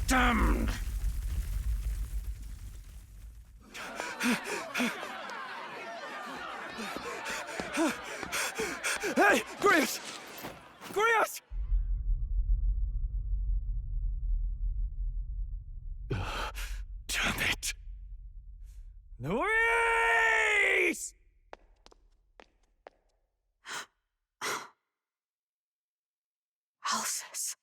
Damned Grius! Grius! Damn it. Luis! Alphys.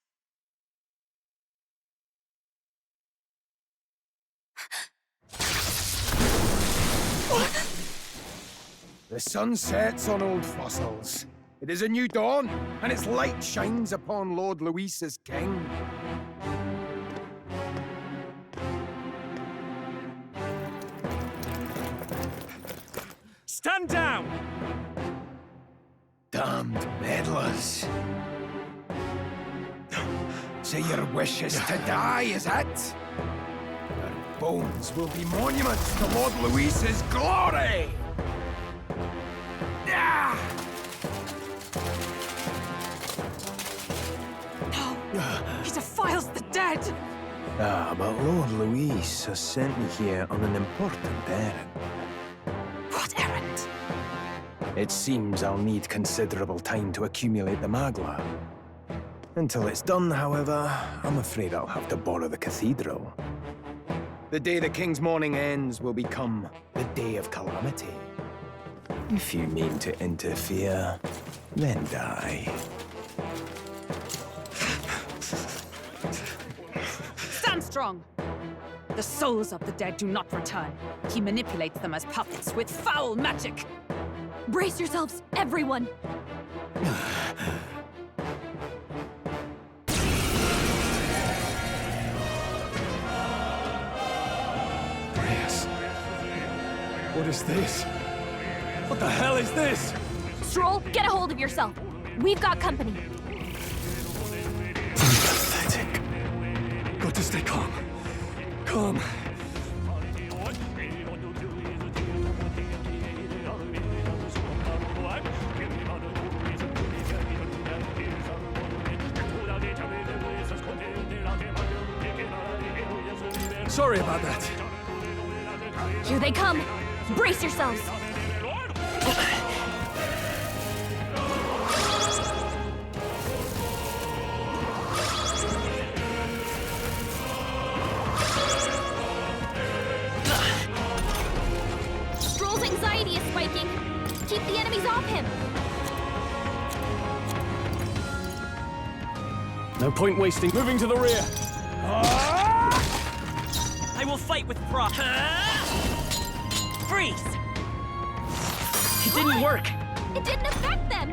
The sun sets on old fossils. It is a new dawn, and its light shines upon Lord Luis's king. Stand down! Damned meddlers. So your wish is to die, is it? Your bones will be monuments to Lord Luis's glory! Ah! He defiles the dead! Ah, but Lord Luis has sent me here on an important errand. What errand? It seems I'll need considerable time to accumulate the Magla. Until it's done, however, I'm afraid I'll have to borrow the cathedral. The day the King's morning ends will become the day of calamity. If you mean to interfere, then die. Stand strong! The souls of the dead do not return. He manipulates them as puppets with foul magic! Brace yourselves, everyone! Grius. What is this? What the hell is this? Stroll, get a hold of yourself. We've got company. Pathetic. Got to stay calm. Calm. Sorry about that. Here they come. Brace yourselves. Stroll's anxiety is spiking. Keep the enemies off him. No point wasting. Moving to the rear. I will fight with pride. Freeze! It didn't work. It didn't affect them.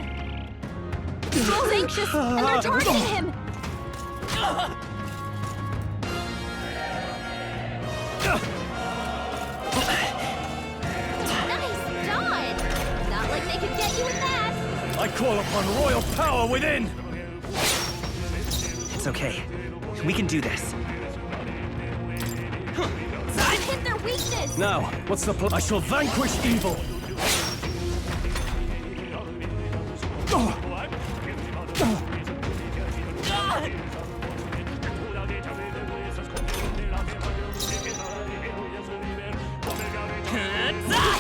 Stroll's anxious, and they're targeting him. Nice dodge. Not like they could get you with that. I call upon royal power within! It's okay. We can do this. Hit their weakness. Now, what's the plan? I shall vanquish evil.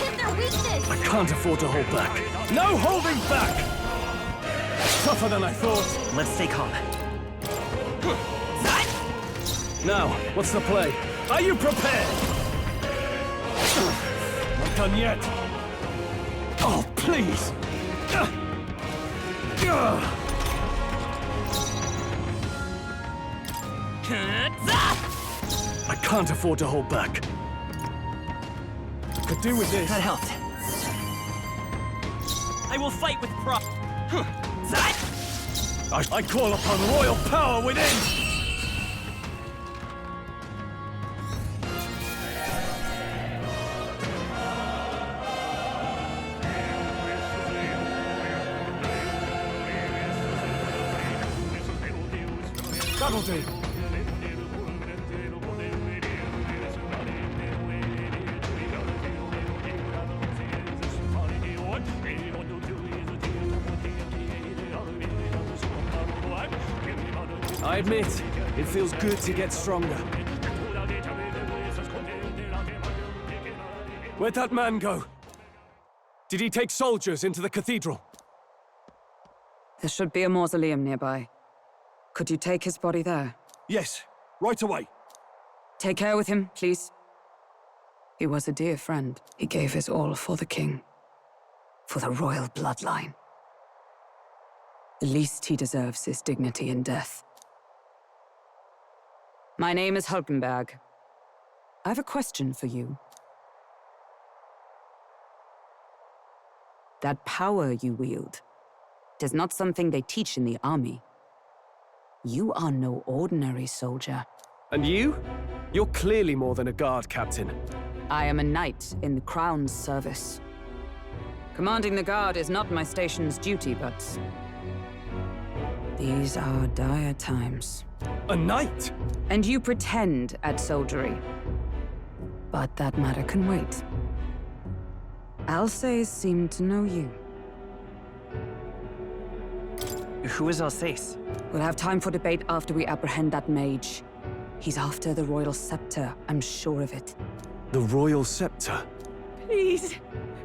Hit their weakness. I can't afford to hold back. No holding back! Tougher than I thought. Let's stay calm. Now, what's the play? Are you prepared? Not done yet. Oh, please! I can't afford to hold back. Could do with this. That helped. I will fight with pride. I call upon royal power within! That'll do. I admit, it feels good to get stronger. Where'd that man go? Did he take soldiers into the cathedral? There should be a mausoleum nearby. Could you take his body there? Yes, right away. Take care with him, please. He was a dear friend. He gave his all for the king. For the royal bloodline. The least he deserves is dignity in death. My name is Hulkenberg. I have a question for you. That power you wield, it is not something they teach in the army. You are no ordinary soldier. And you? You're clearly more than a guard captain. I am a knight in the Crown's service. Commanding the guard is not my station's duty, but... these are dire times. A knight? And you pretend at soldiery. But that matter can wait. Alsace seemed to know you. Who is Alsace? We'll have time for debate after we apprehend that mage. He's after the royal scepter, I'm sure of it. The royal scepter? Please,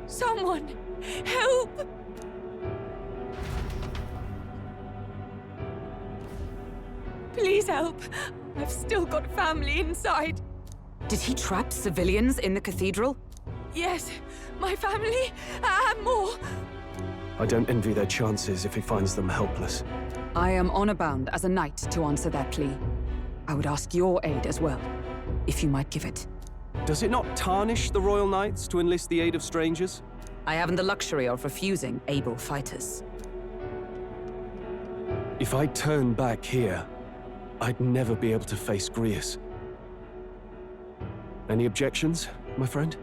someone, help! Please help. I've still got family inside. Did he trap civilians in the cathedral? Yes, my family, and more. I don't envy their chances if he finds them helpless. I am honor bound as a knight to answer that plea. I would ask your aid as well, if you might give it. Does it not tarnish the royal knights to enlist the aid of strangers? I haven't the luxury of refusing able fighters. If I turn back here, I'd never be able to face Grius. Any objections, my friend?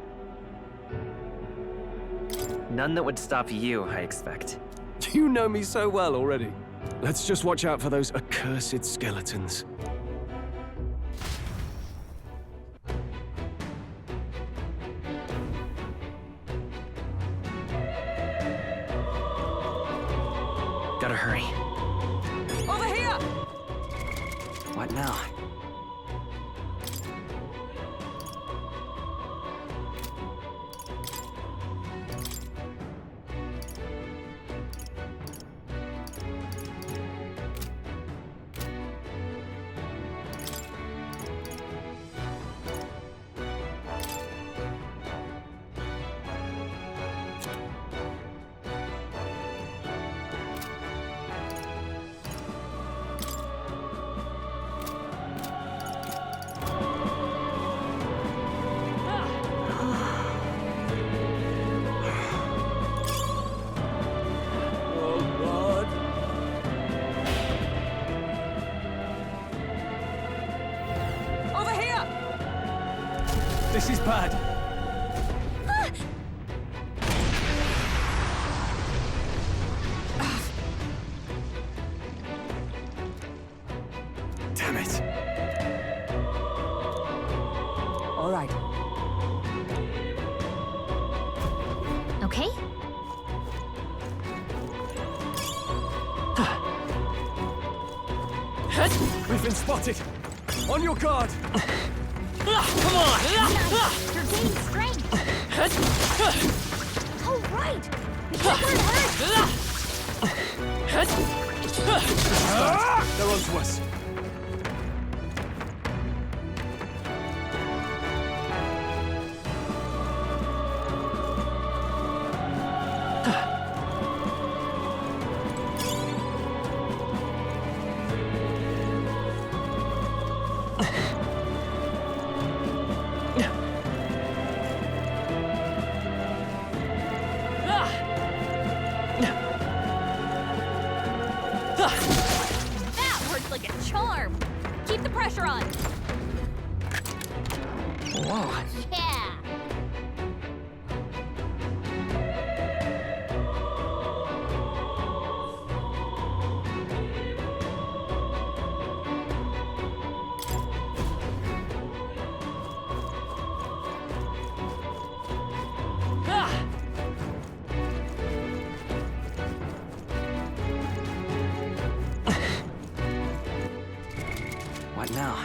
None that would stop you, I expect. You know me so well already. Let's just watch out for those accursed skeletons. Gotta hurry. Over here! What now? This is bad. Damn it. All right. Okay? We've been spotted. On your guard. Come on! Nice. You're gaining strength. Oh, right. They're onto us. That worked like a charm. Keep the pressure on. Whoa. Yeah. What now?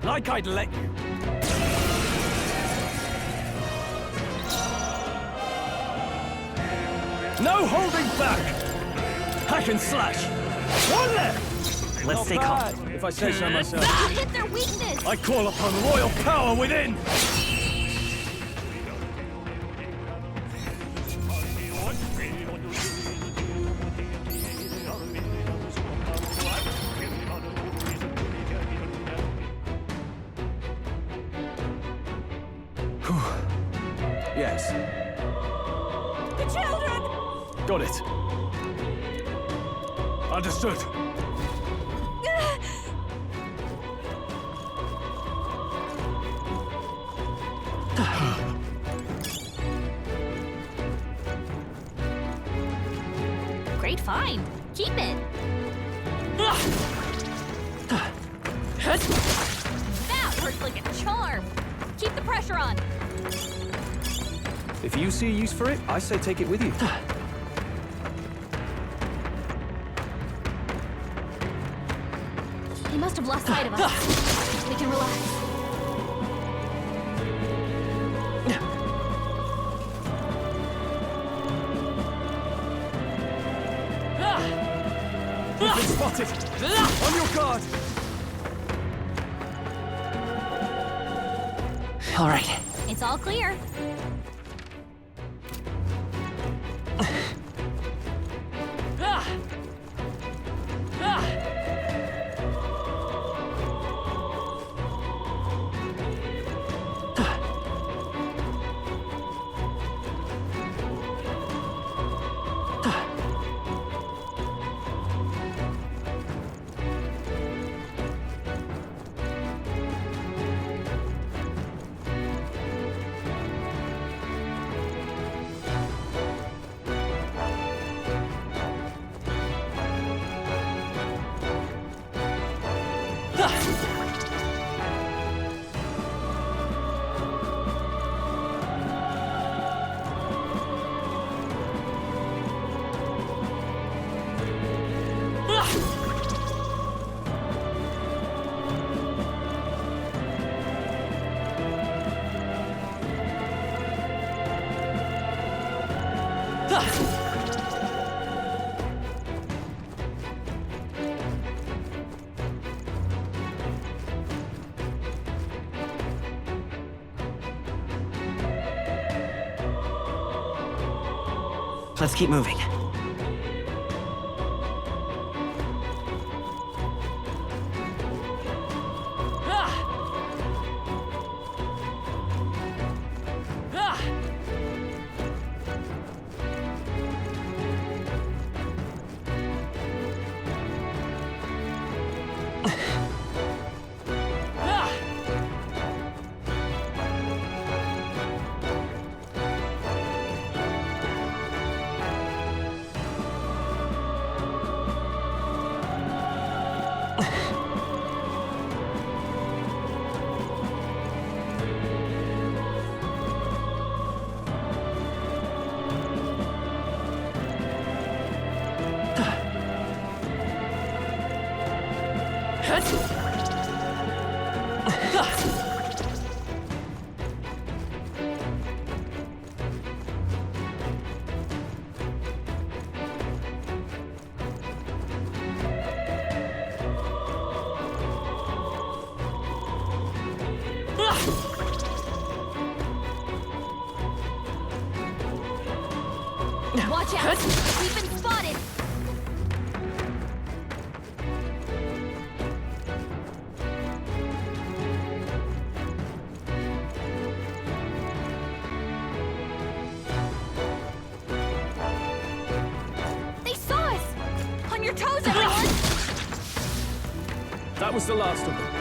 Like I'd let you. No holding back! Hack and slash! One there! Let's Not stay bad, calm. if I say so myself. Hit their weakness! I call upon royal power within! Yes. The children! Got it. Understood. Great find. Keep it. That worked like a charm. Keep the pressure on. If you see a use for it, I say take it with you. They must have lost sight of us. We can relax. We've been spotted! On your guard! All right. It's all clear. Let's keep moving. Watch out! We've been spotted! They saw us! On your toes, everyone! That was the last of them.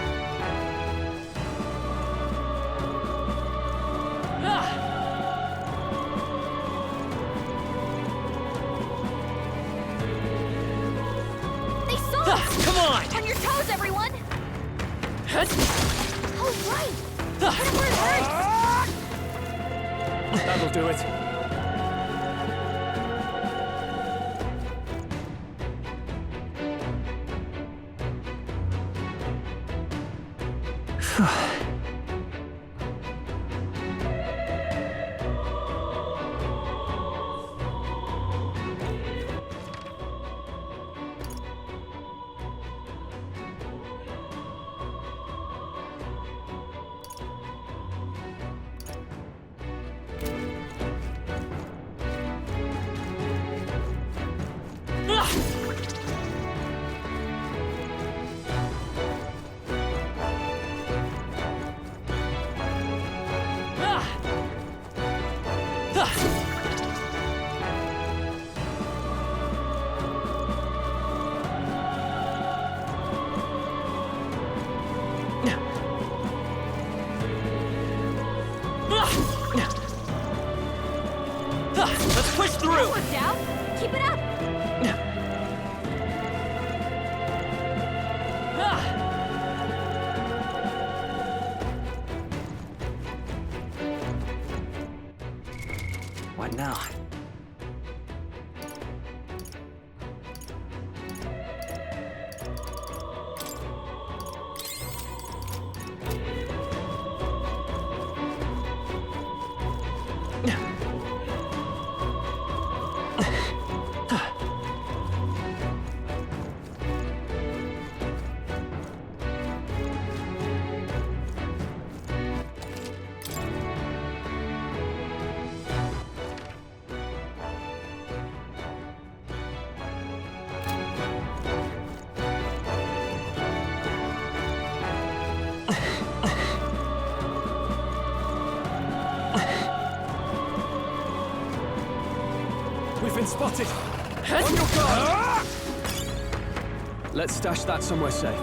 They saw us! Come on! On your toes, everyone! Oh, right! Hit him where it hurts! That'll do it. Let's push through! That worked out. Keep it up. What now? We've been spotted! On your guard! Let's stash that somewhere safe.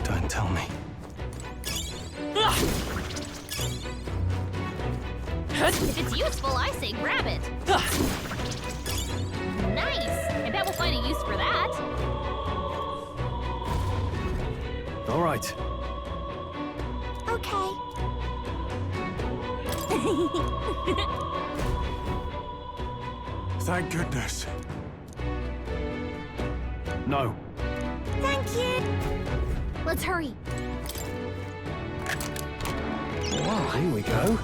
Don't tell me. If it's useful, I say grab it. Nice! I bet we'll find a use for that. All right. Okay. Thank goodness. No. Thank you. Let's hurry. Wow, here we go.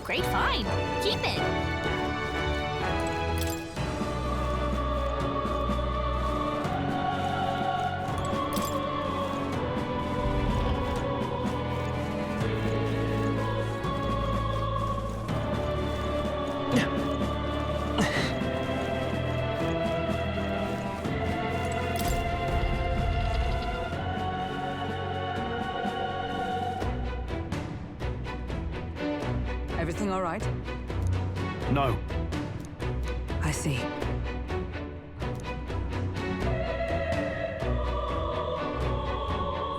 Great find. Keep it. Everything all right? No. I see.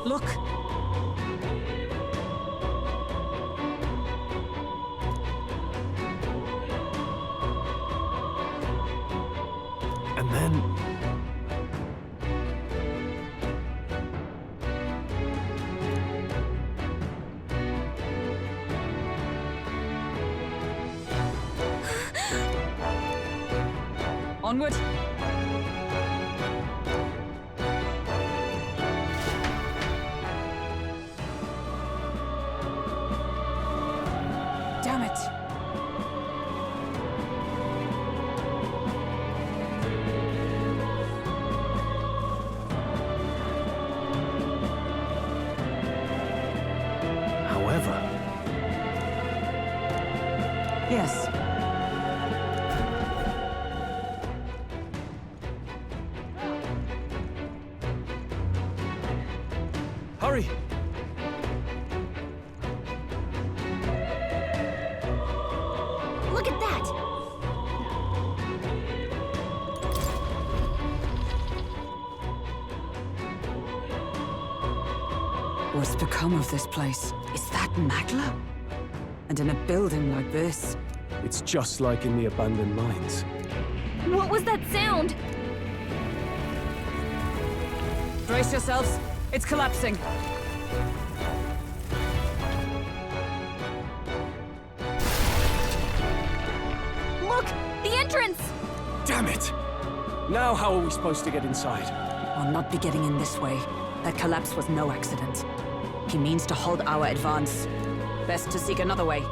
Look! And then... Onward! Damn it! However... Yes. Hurry! Look at that! What's become of this place? Is that Magla? And in a building like this? It's just like in the abandoned mines. What was that sound? Brace yourselves. It's collapsing. entrance! Damn it! Now how are we supposed to get inside? I'll not be getting in this way. That collapse was no accident. He means to halt our advance. Best to seek another way.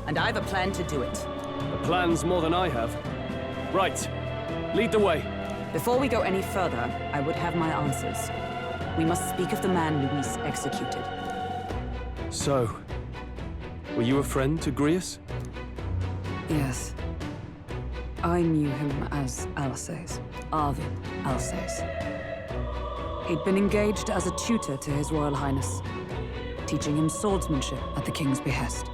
And I've a plan to do it. A plan's more than I have. Right. Lead the way. Before we go any further, I would have my answers. We must speak of the man Luis executed. So, were you a friend to Grius? Yes. I knew him as Alsace. Arvid Alsace. He'd been engaged as a tutor to His Royal Highness, teaching him swordsmanship at the King's behest.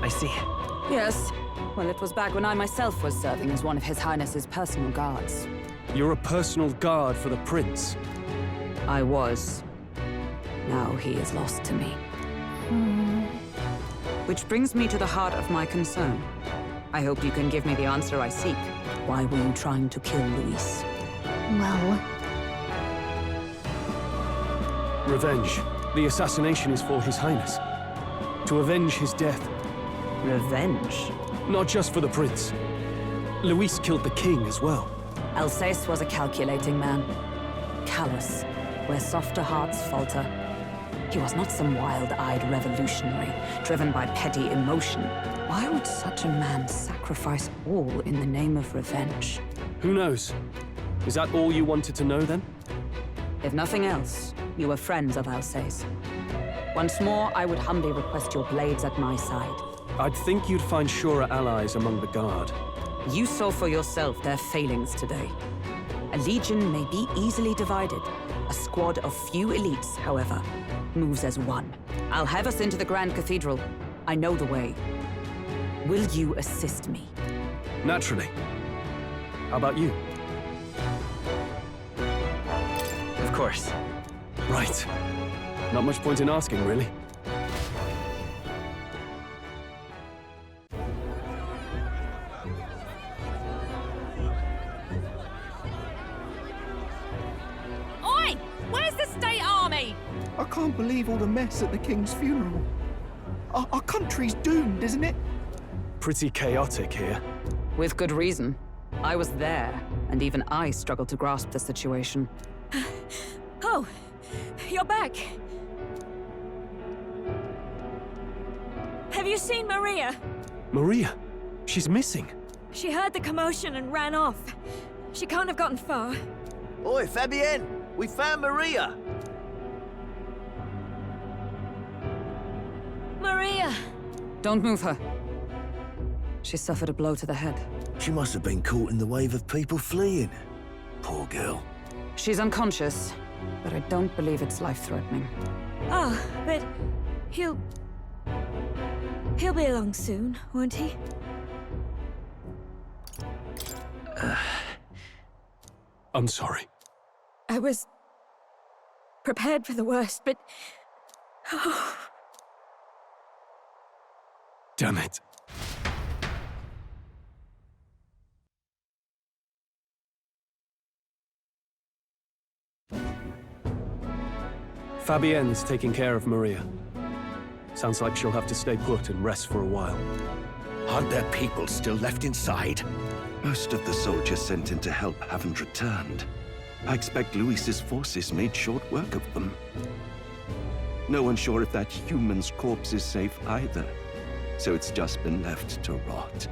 I see. Yes. Well, it was back when I myself was serving as one of His Highness's personal guards. You're a personal guard for the Prince? I was. Now he is lost to me. Which brings me to the heart of my concern. I hope you can give me the answer I seek. Why were you trying to kill Luis? Well... Revenge. The assassination is for His Highness. To avenge his death. Revenge? Not just for the Prince. Luis killed the King as well. Alsace was a calculating man. Callous, where softer hearts falter. He was not some wild-eyed revolutionary, driven by petty emotion. Why would such a man sacrifice all in the name of revenge? Who knows? Is that all you wanted to know, then? If nothing else, you were friends of Alsace. Once more, I would humbly request your blades at my side. I'd think you'd find surer allies among the Guard. You saw for yourself their failings today. A legion may be easily divided. A squad of few elites, however, moves as one. I'll have us into the Grand Cathedral. I know the way. Will you assist me? Naturally. How about you? Of course. Right. Not much point in asking, really. Oi! Where's the state army? I can't believe all the mess at the King's funeral. Our country's doomed, isn't it? Pretty chaotic here. With good reason. I was there, and even I struggled to grasp the situation. Oh, you're back. Have you seen Maria? Maria? She's missing. She heard the commotion and ran off. She can't have gotten far. Oi, Fabienne! We found Maria! Maria! Don't move her. She suffered a blow to the head. She must have been caught in the wave of people fleeing. Poor girl. She's unconscious, but I don't believe it's life-threatening. Oh, but he'll be along soon, won't he? I'm sorry. I was prepared for the worst, but... Oh. Damn it. Fabienne's taking care of Maria. Sounds like she'll have to stay put and rest for a while. Aren't there people still left inside? Most of the soldiers sent in to help haven't returned. I expect Luis's forces made short work of them. No one's sure if that human's corpse is safe either, so it's just been left to rot.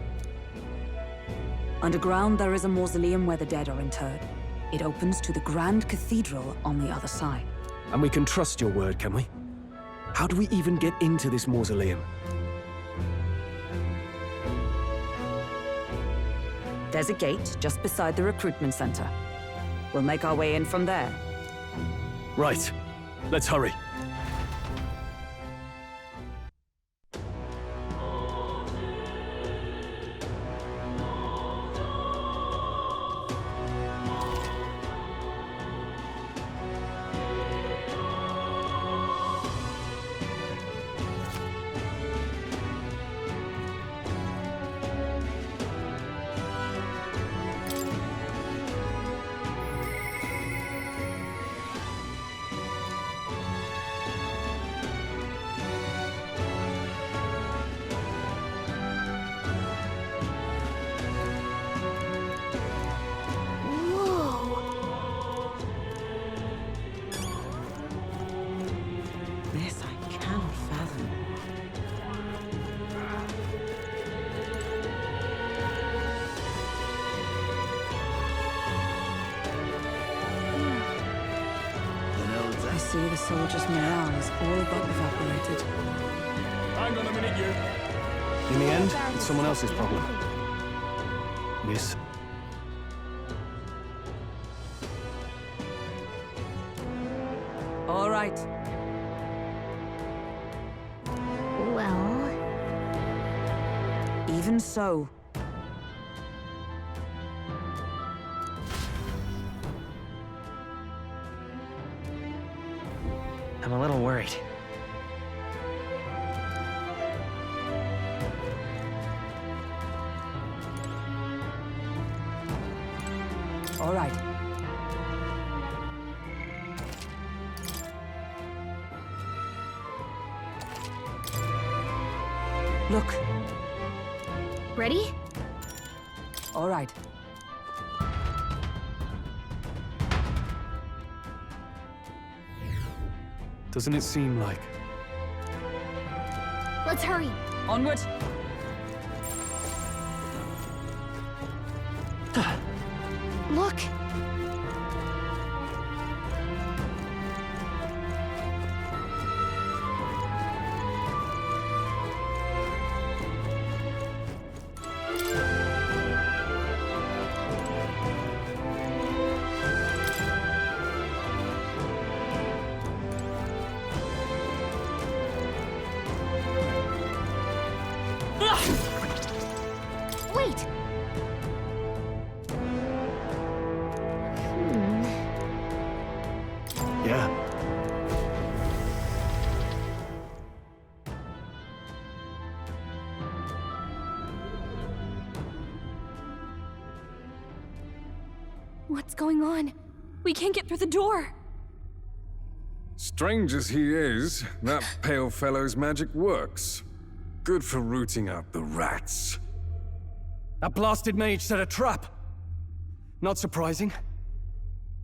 Underground, there is a mausoleum where the dead are interred. It opens to the Grand Cathedral on the other side. And we can trust your word, can we? How do we even get into this mausoleum? There's a gate just beside the recruitment center. We'll make our way in from there. Right. Let's hurry. see the soldiers' morale is all but evaporated. I'm gonna minute you. In the end, it's someone else's problem. Yes. All right. Well... Even so. I'm a little worried. All right. Look. Ready? All right. Doesn't it seem like... Let's hurry. Onward. Look. Wait. Yeah. What's going on? We can't get through the door. Strange as he is, that pale fellow's magic works. Good for rooting out the rats. That blasted mage set a trap. Not surprising.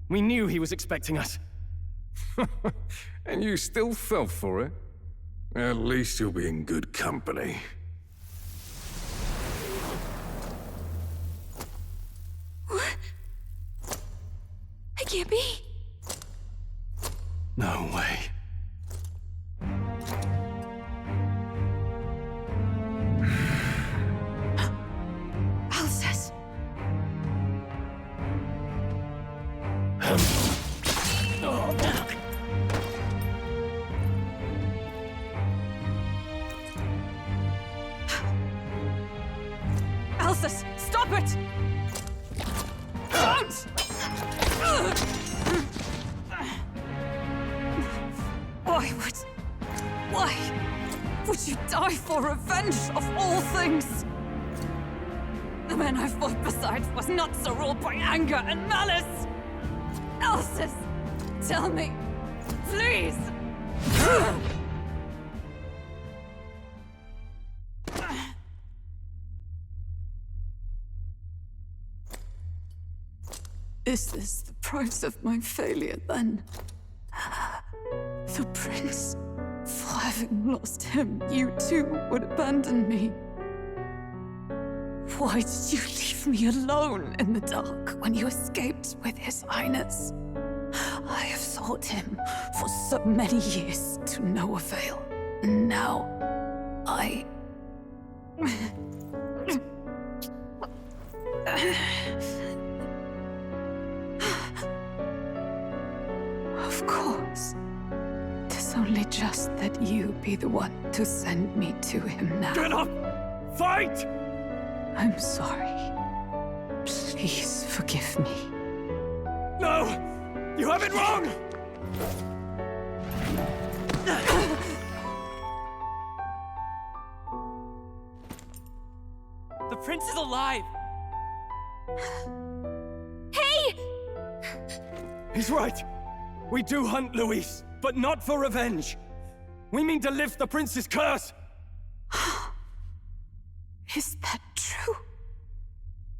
We knew he was expecting us. And you still fell for it? At least you'll be in good company. What? I can't be. No way. Alsace. Alsace, stop it! Don't! Why would you die for revenge of all things? The man I fought beside was not so ruled by anger and malice. Alsace, tell me, please. Is this the price of my failure, then? The prince? For having lost him, you too would abandon me. Why did you leave me alone in the dark when you escaped with his highness? I have sought him for so many years to no avail. Now, I... Of course. 'Tis only just that you be the one to send me to him now. Get up! Fight! I'm sorry. Please forgive me. No! You have it wrong! The prince is alive! Hey! He's right. We do hunt Luis, but not for revenge. We mean to lift the prince's curse. Is that true?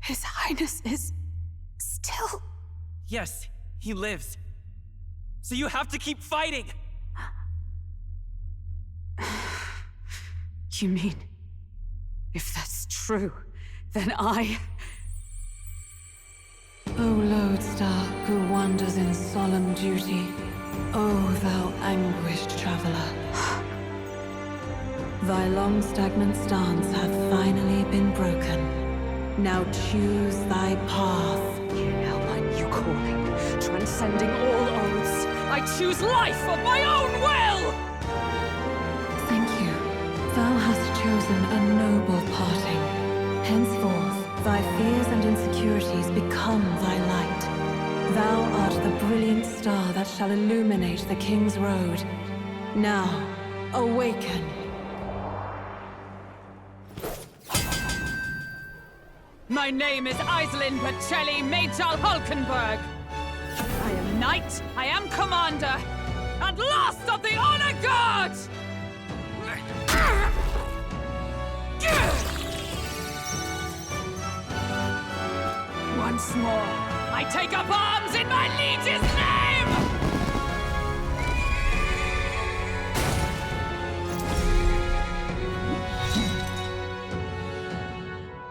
His Highness is... still... Yes, he lives. So you have to keep fighting! You mean... if that's true, then I... O lodestar who wanders in solemn duty, O thou anguished traveler, thy long stagnant stance hath finally been broken. Now choose thy path. Now my new calling, transcending all oaths, I choose life of my own will! Thank you. Thou hast chosen a noble parting. Henceforth, thy fears and insecurities become thy light. Thou art the brilliant star that shall illuminate the King's Road. Now, awaken. My name is Iselin Pacelli Majal Hulkenberg. I am knight, I am commander, and last of the Honor Guard! Once more, I take up arms in my liege's name!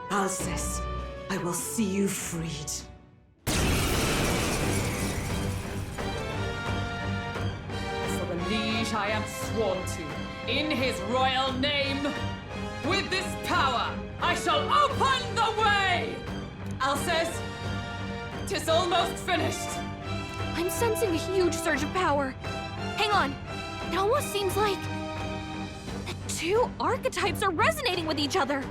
Alcest, I will see you freed. For the liege I am sworn to, in his royal name, with this power, I shall open the way! Alcest, 'tis almost finished. I'm sensing a huge surge of power. Hang on. It almost seems like the two archetypes are resonating with each other.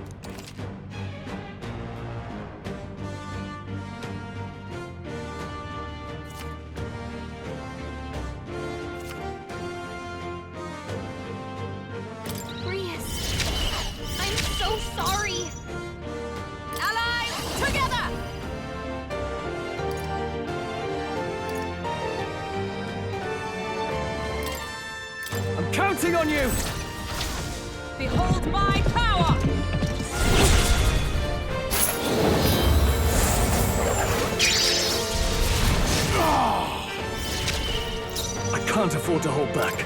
I'm so sorry. Allies, together! I'm counting on you! Behold my power! I can't afford to hold back.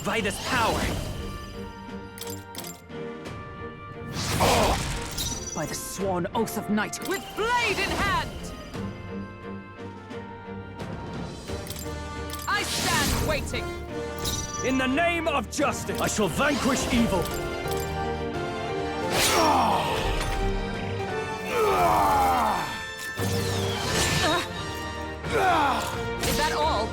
By this power! By the sworn oath of knight, with blade in hand! I stand waiting! In the name of justice, I shall vanquish evil! Is that all?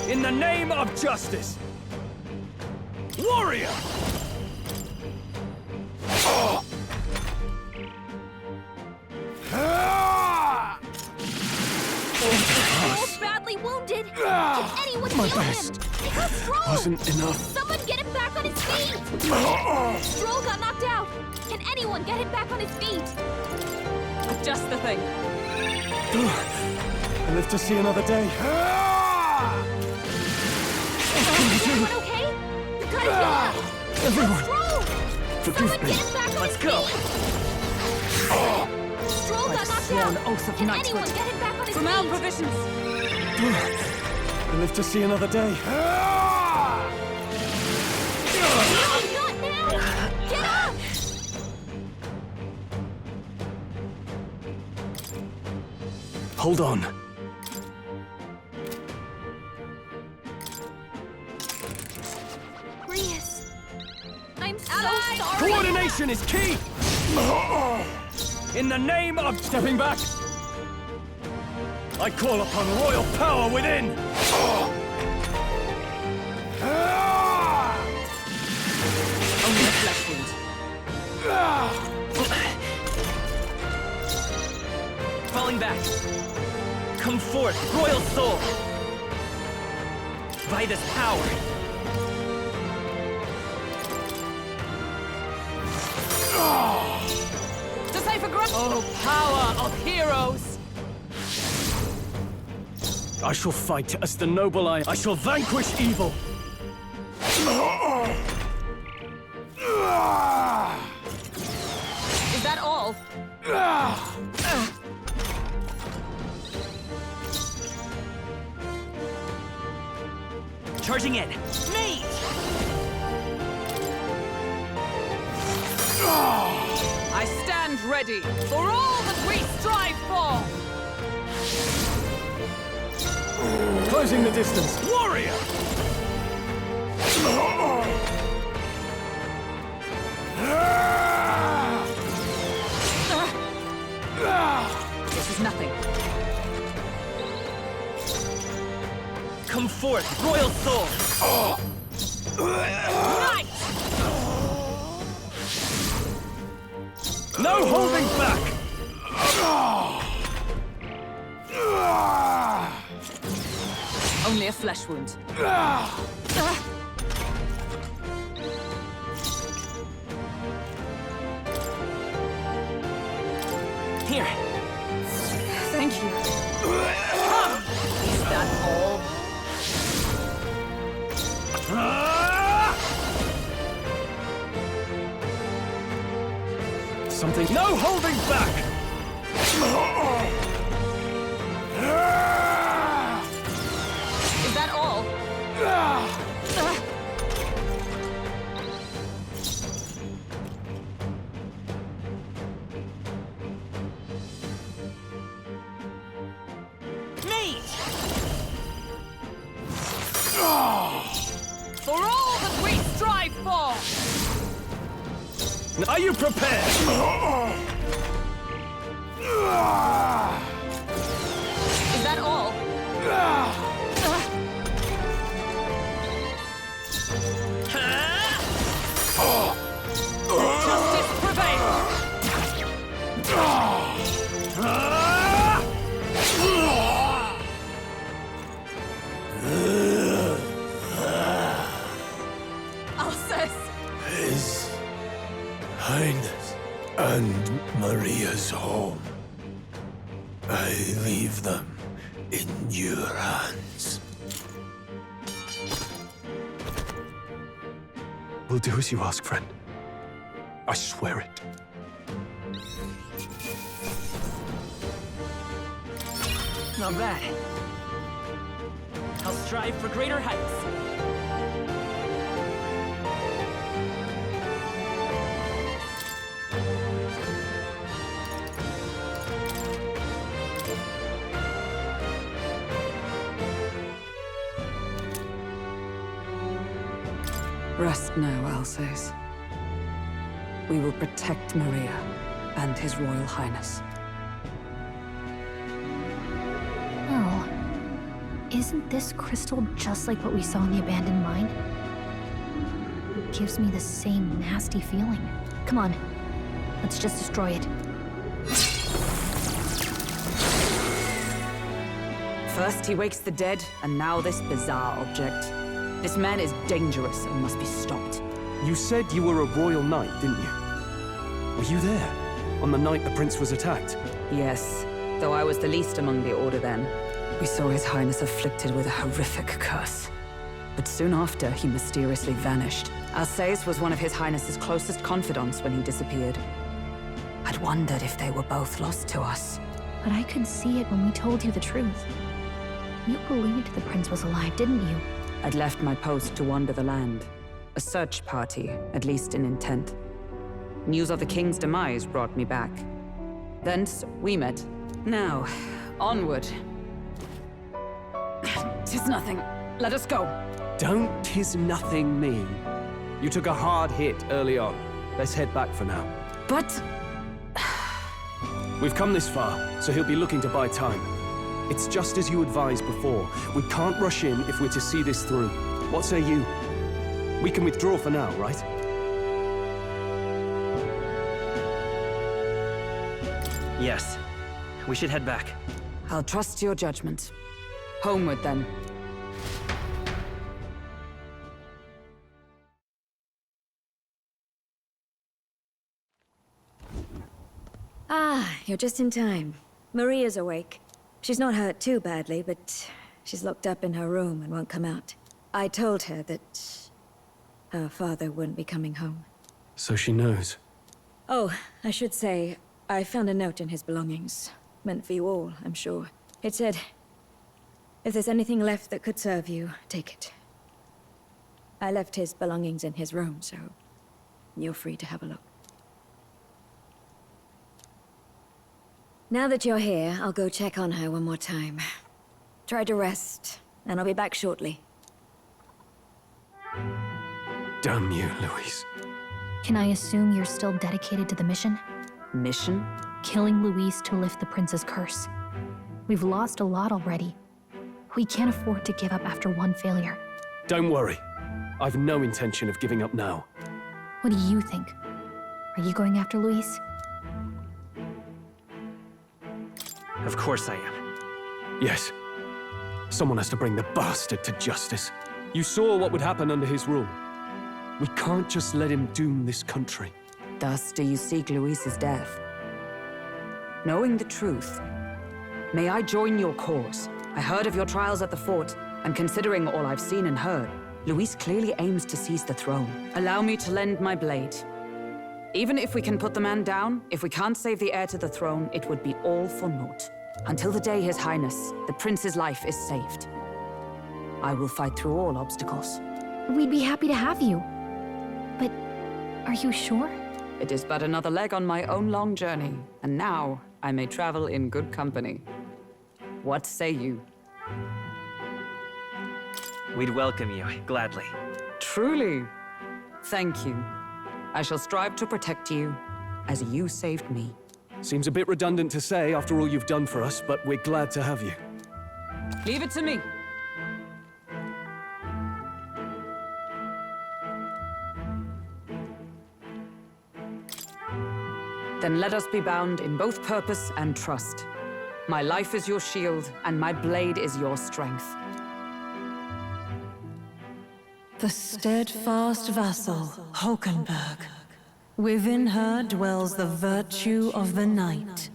In the name of justice! Warrior! He's badly wounded. Can anyone My heal best him? He got Stroll! wasn't enough. Someone get him back on his feet! Stroll got knocked out. Can anyone get him back on his feet? Just the thing. I live to see another day. Is everyone okay? You gotta heal up! Everyone, Stroll! forgive Someone me. get him back on Let's his go. feet! Stroll got knocked Sworn out. oath of Can knighthood. anyone get him back on his From our feet? provisions. I live to see another day. No, not now! Get up! Hold on. Grius, I'm so Allies! sorry. Coordination is key! In the name of stepping back, I call upon royal power within! Only a flesh wound. Falling back! Come forth, royal soul! By this power! Decipher Oh, power of heroes! I shall fight as the noble I shall vanquish evil. Charging in! Mate! I stand ready for all that we strive for! Closing the distance. Warrior! This is nothing. Come forth, royal soul! Knight! No holding back! Only a flesh wound. Here. Thank you. Come! Is that all? Something. No holding back! Is that all? Mate! For all that we strive for! Are you prepared? Is that all? Justice prevail! Alcest! His Highness and Maria's home. I leave them in your hands. We'll do as you ask, friend. I swear it. Not bad. I'll strive for greater heights. Rest now, Alsace. We will protect Maria and His Royal Highness. Oh. Isn't this crystal just like what we saw in the abandoned mine? It gives me the same nasty feeling. Come on. Let's just destroy it. First he wakes the dead, and now this bizarre object. This man is dangerous and must be stopped. You said you were a royal knight, didn't you? Were you there? On the night the prince was attacked? Yes, though I was the least among the Order then. We saw His Highness afflicted with a horrific curse. But soon after, he mysteriously vanished. Alsace was one of His Highness's closest confidants when he disappeared. I'd wondered if they were both lost to us. But I could see it when we told you the truth. You believed the prince was alive, didn't you? I'd left my post to wander the land. A search party, at least in intent. News of the king's demise brought me back. Thence, we met. Now, onward. 'Tis nothing. Let us go. Don't "'tis nothing" me. You took a hard hit early on. Let's head back for now. But... We've come this far, so he'll be looking to buy time. It's just as you advised before. We can't rush in if we're to see this through. What say you? We can withdraw for now, right? Yes. We should head back. I'll trust your judgment. Homeward, then. Ah, you're just in time. Maria's awake. She's not hurt too badly, but she's locked up in her room and won't come out. I told her that her father wouldn't be coming home. So she knows. Oh, I should say, I found a note in his belongings. Meant for you all, I'm sure. It said, if there's anything left that could serve you, take it. I left his belongings in his room, so you're free to have a look. Now that you're here, I'll go check on her one more time. Try to rest, and I'll be back shortly. Damn you, Louise. Can I assume you're still dedicated to the mission? Mission? Killing Louise to lift the prince's curse. We've lost a lot already. We can't afford to give up after one failure. Don't worry. I've no intention of giving up now. What do you think? Are you going after Louise? Of course I am. Yes. Someone has to bring the bastard to justice. You saw what would happen under his rule. We can't just let him doom this country. Thus do you seek Louise's death. Knowing the truth, may I join your cause? I heard of your trials at the fort, and considering all I've seen and heard, Louise clearly aims to seize the throne. Allow me to lend my blade. Even if we can put the man down, if we can't save the heir to the throne, it would be all for naught. Until the day His Highness, the prince's life is saved. I will fight through all obstacles. We'd be happy to have you. But are you sure? It is but another leg on my own long journey, and now I may travel in good company. What say you? We'd welcome you, gladly. Truly? Thank you. I shall strive to protect you, as you saved me. Seems a bit redundant to say after all you've done for us, but we're glad to have you. Leave it to me. Then let us be bound in both purpose and trust. My life is your shield, and my blade is your strength. The steadfast vassal, Hulkenberg. Within her dwells the virtue of the knight.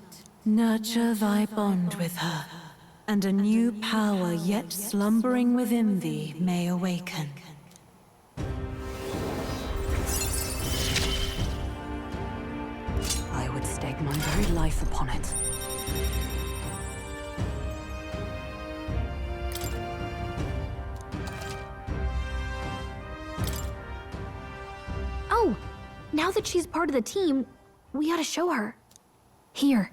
Nurture thy bond with her, and a new power yet slumbering within thee may awaken. I would stake my very life upon it. Oh! Now that she's part of the team, we ought to show her. Here.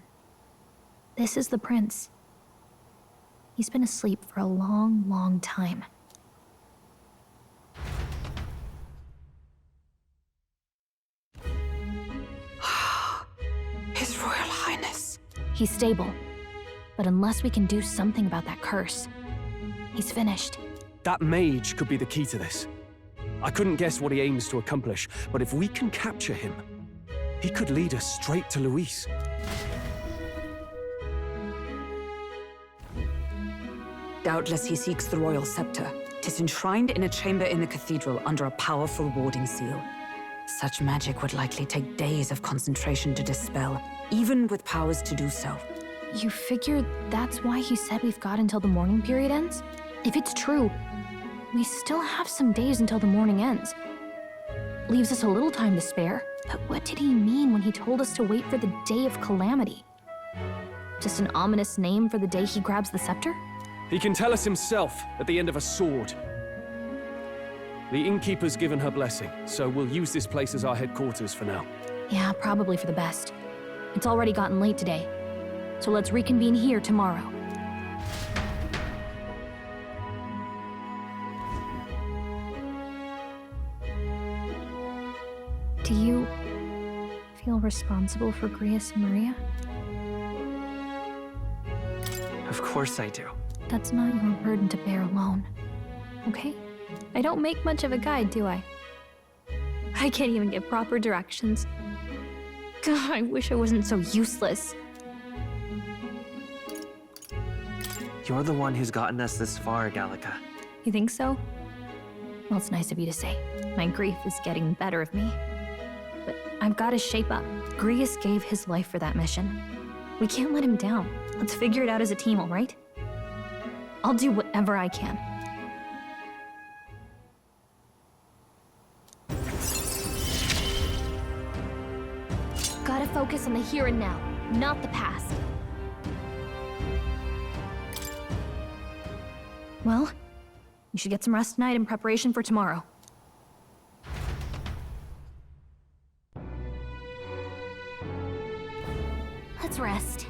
This is the prince. He's been asleep for a long, long time. His Royal Highness. He's stable. But unless we can do something about that curse, he's finished. That mage could be the key to this. I couldn't guess what he aims to accomplish, but if we can capture him, he could lead us straight to Louise. Doubtless he seeks the royal scepter. 'Tis enshrined in a chamber in the cathedral under a powerful warding seal. Such magic would likely take days of concentration to dispel, even with powers to do so. You figure that's why he said we've got until the mourning period ends? If it's true, we still have some days until the mourning ends. Leaves us a little time to spare. But what did he mean when he told us to wait for the day of calamity? Just an ominous name for the day he grabs the scepter? He can tell us himself at the end of a sword. The innkeeper's given her blessing, so we'll use this place as our headquarters for now. Yeah, probably for the best. It's already gotten late today, so let's reconvene here tomorrow. Do you feel responsible for Grius and Maria? Of course I do. That's not your burden to bear alone, okay? I don't make much of a guide, do I? I can't even get proper directions. God, I wish I wasn't so useless. You're the one who's gotten us this far, Gallica. You think so? Well, it's nice of you to say. My grief is getting the better of me. But I've got to shape up. Grius gave his life for that mission. We can't let him down. Let's figure it out as a team, all right? I'll do whatever I can. Gotta focus on the here and now, not the past. Well, you should get some rest tonight in preparation for tomorrow. Let's rest.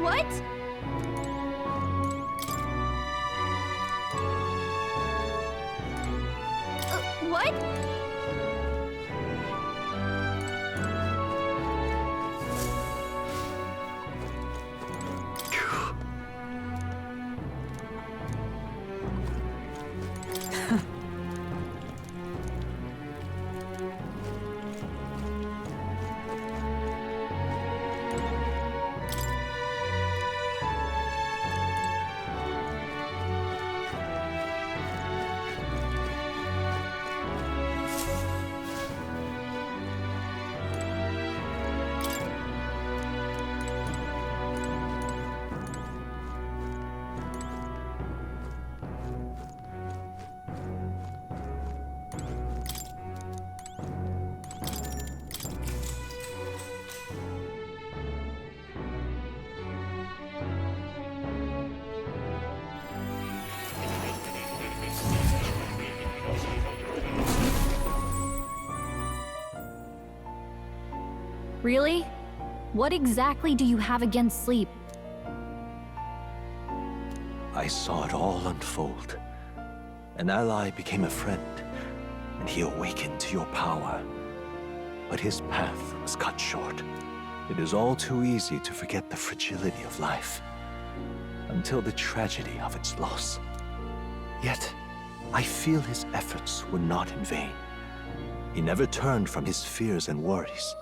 What? What? Really? What exactly do you have against sleep? I saw it all unfold. An ally became a friend, and he awakened to your power. But his path was cut short. It is all too easy to forget the fragility of life, until the tragedy of its loss. Yet, I feel his efforts were not in vain. He never turned from his fears and worries,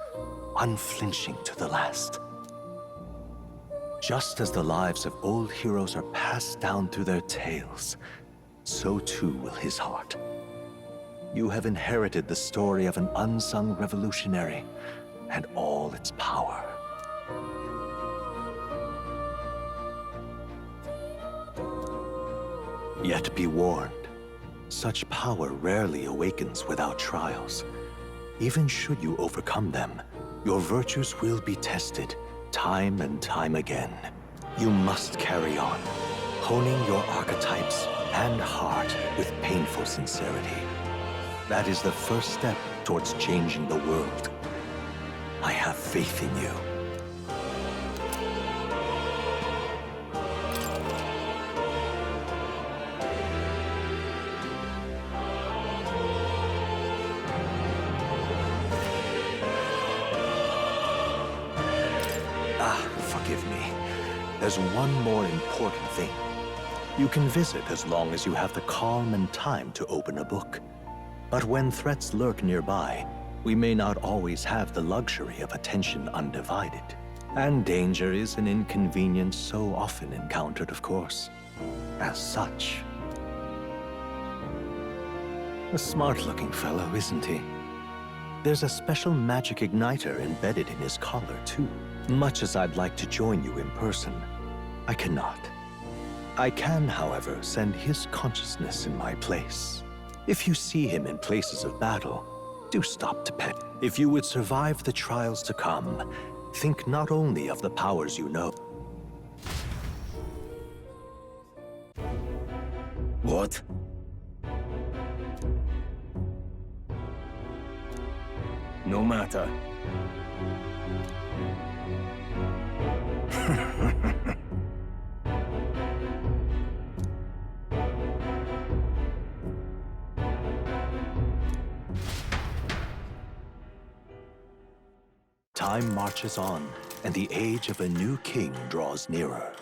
unflinching to the last. Just as the lives of old heroes are passed down through their tales, so too will his heart. You have inherited the story of an unsung revolutionary and all its power. Yet be warned, such power rarely awakens without trials. Even should you overcome them, your virtues will be tested time and time again. You must carry on, honing your archetypes and heart with painful sincerity. That is the first step towards changing the world. I have faith in you. Forgive me. There's one more important thing. You can visit as long as you have the calm and time to open a book. But when threats lurk nearby, we may not always have the luxury of attention undivided. And danger is an inconvenience so often encountered, of course. As such. A smart-looking fellow, isn't he? There's a special magic igniter embedded in his collar, too. Much as I'd like to join you in person, I cannot. I can, however, send his consciousness in my place. If you see him in places of battle, do stop to pet. If you would survive the trials to come, think not only of the powers you know. What? No matter. Time marches on, and the age of a new king draws nearer.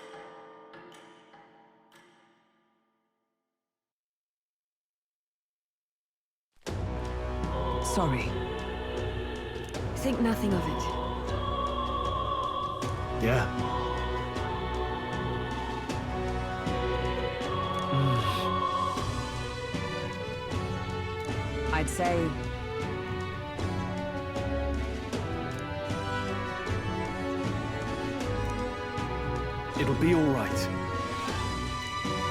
Sorry. Think nothing of it. Yeah. I'd say... It'll be all right.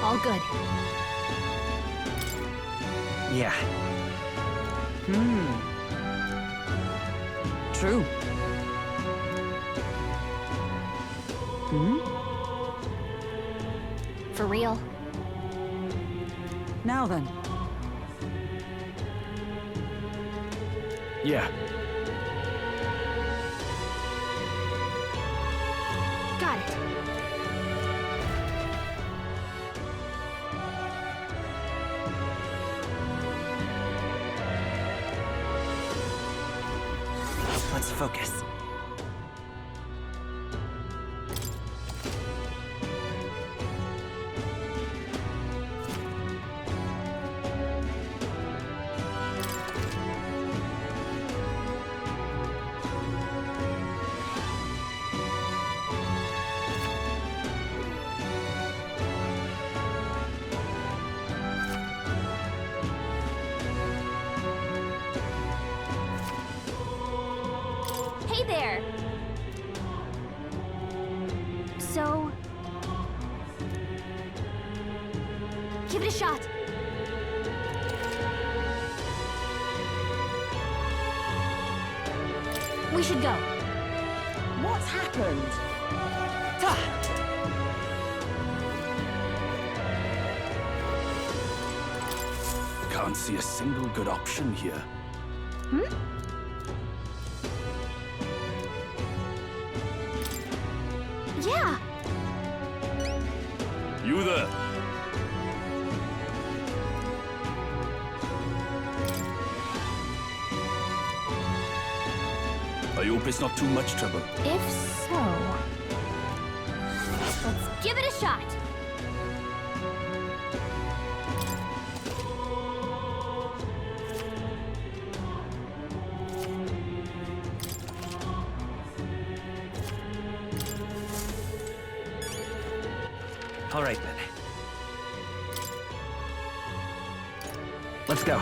All good. Yeah. True. For real. Now then. Yeah. Got it. Let's focus. Hey there! So... give it a shot. We should go. What's happened? Can't see a single good option here. Hmm? Yeah! You there? I hope it's not too much trouble. If so... let's give it a shot! All right, then. Let's go.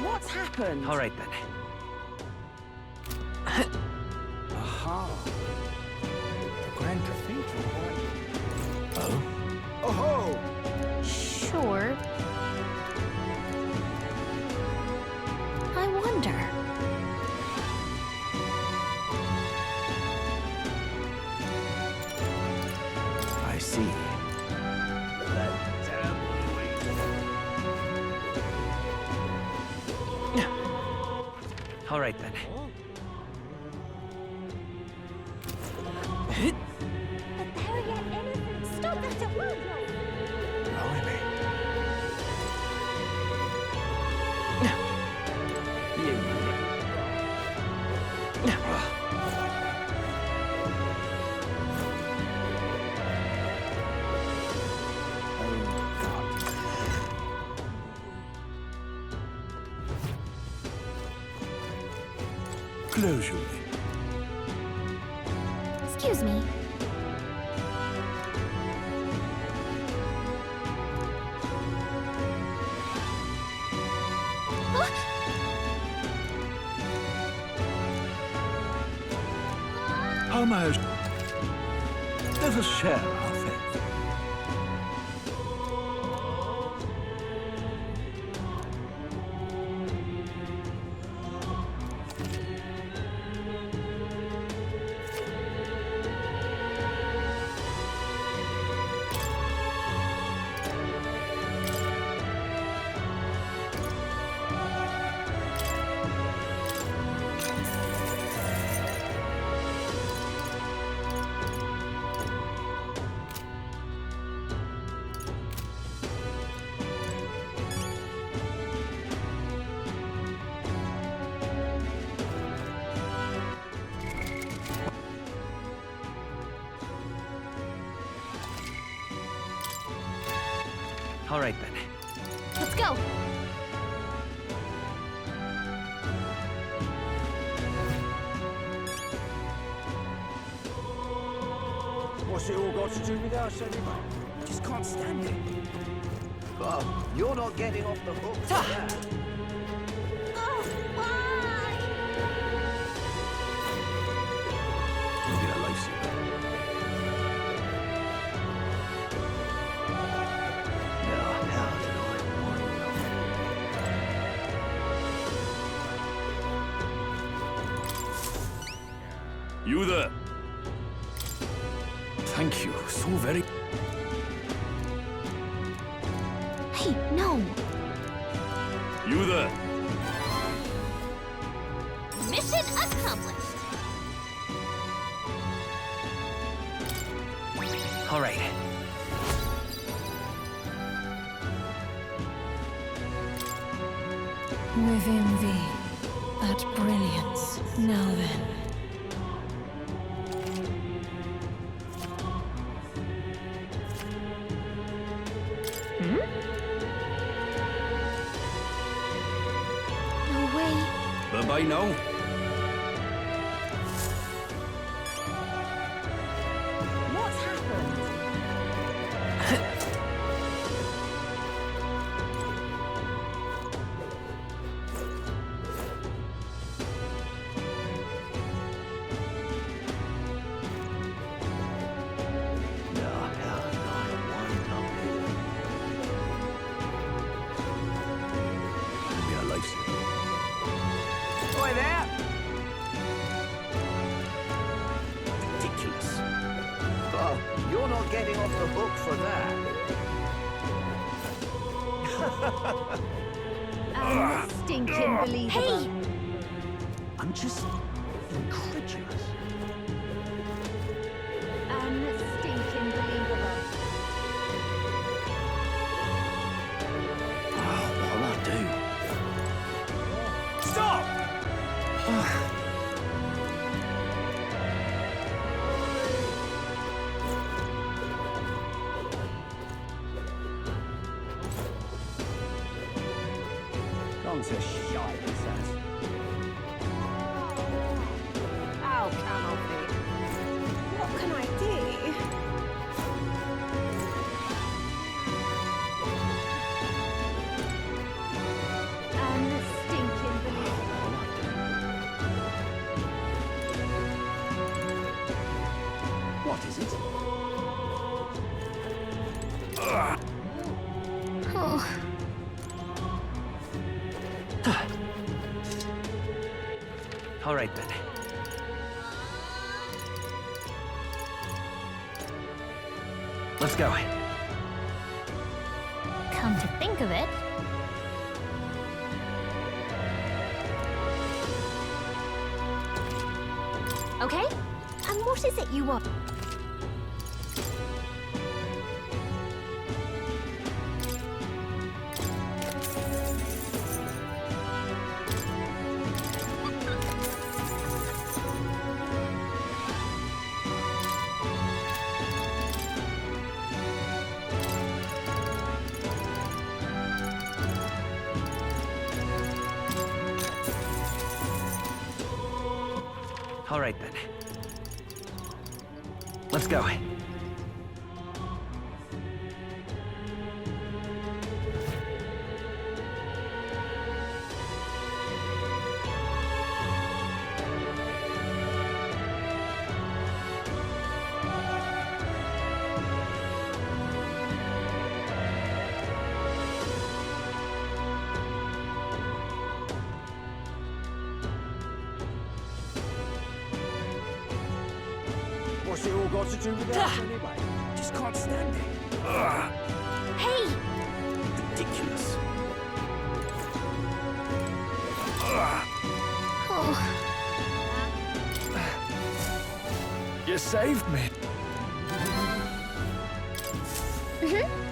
What's happened? All right, then. Aha. The Grand Cathedral. Oh? Oh-ho! Sure. I wonder... I see. All right, then. Stop that at once! Closure. Excuse me. Almost. Let us share our faith. All right, then. Let's go! What's it all got to do with us anyway? Just can't stand it. Well, you're not getting off the hook for that. You'll be a lifesaver. You there? Thank you so very... You there? Mission accomplished. All right. Within thee, that brilliance. Now then. No way. Bye-bye now. What's happened? Oi there! Ridiculous. Oh, you're not getting off the hook for that. Stinking believable. Hey! I'm just incredulous. Stinking believable. What'll I do? Stop! Gone to shite, he says. How can I be? What can I do? Stinking believable. What is it? Oh. All right, then. Let's go. Come to think of it, Okay? And what is it you want? All right, then. Let's go. What's it all got to do with us anyway? Just can't stand it. Hey! Ridiculous. Oh. You saved me. Mm-hmm.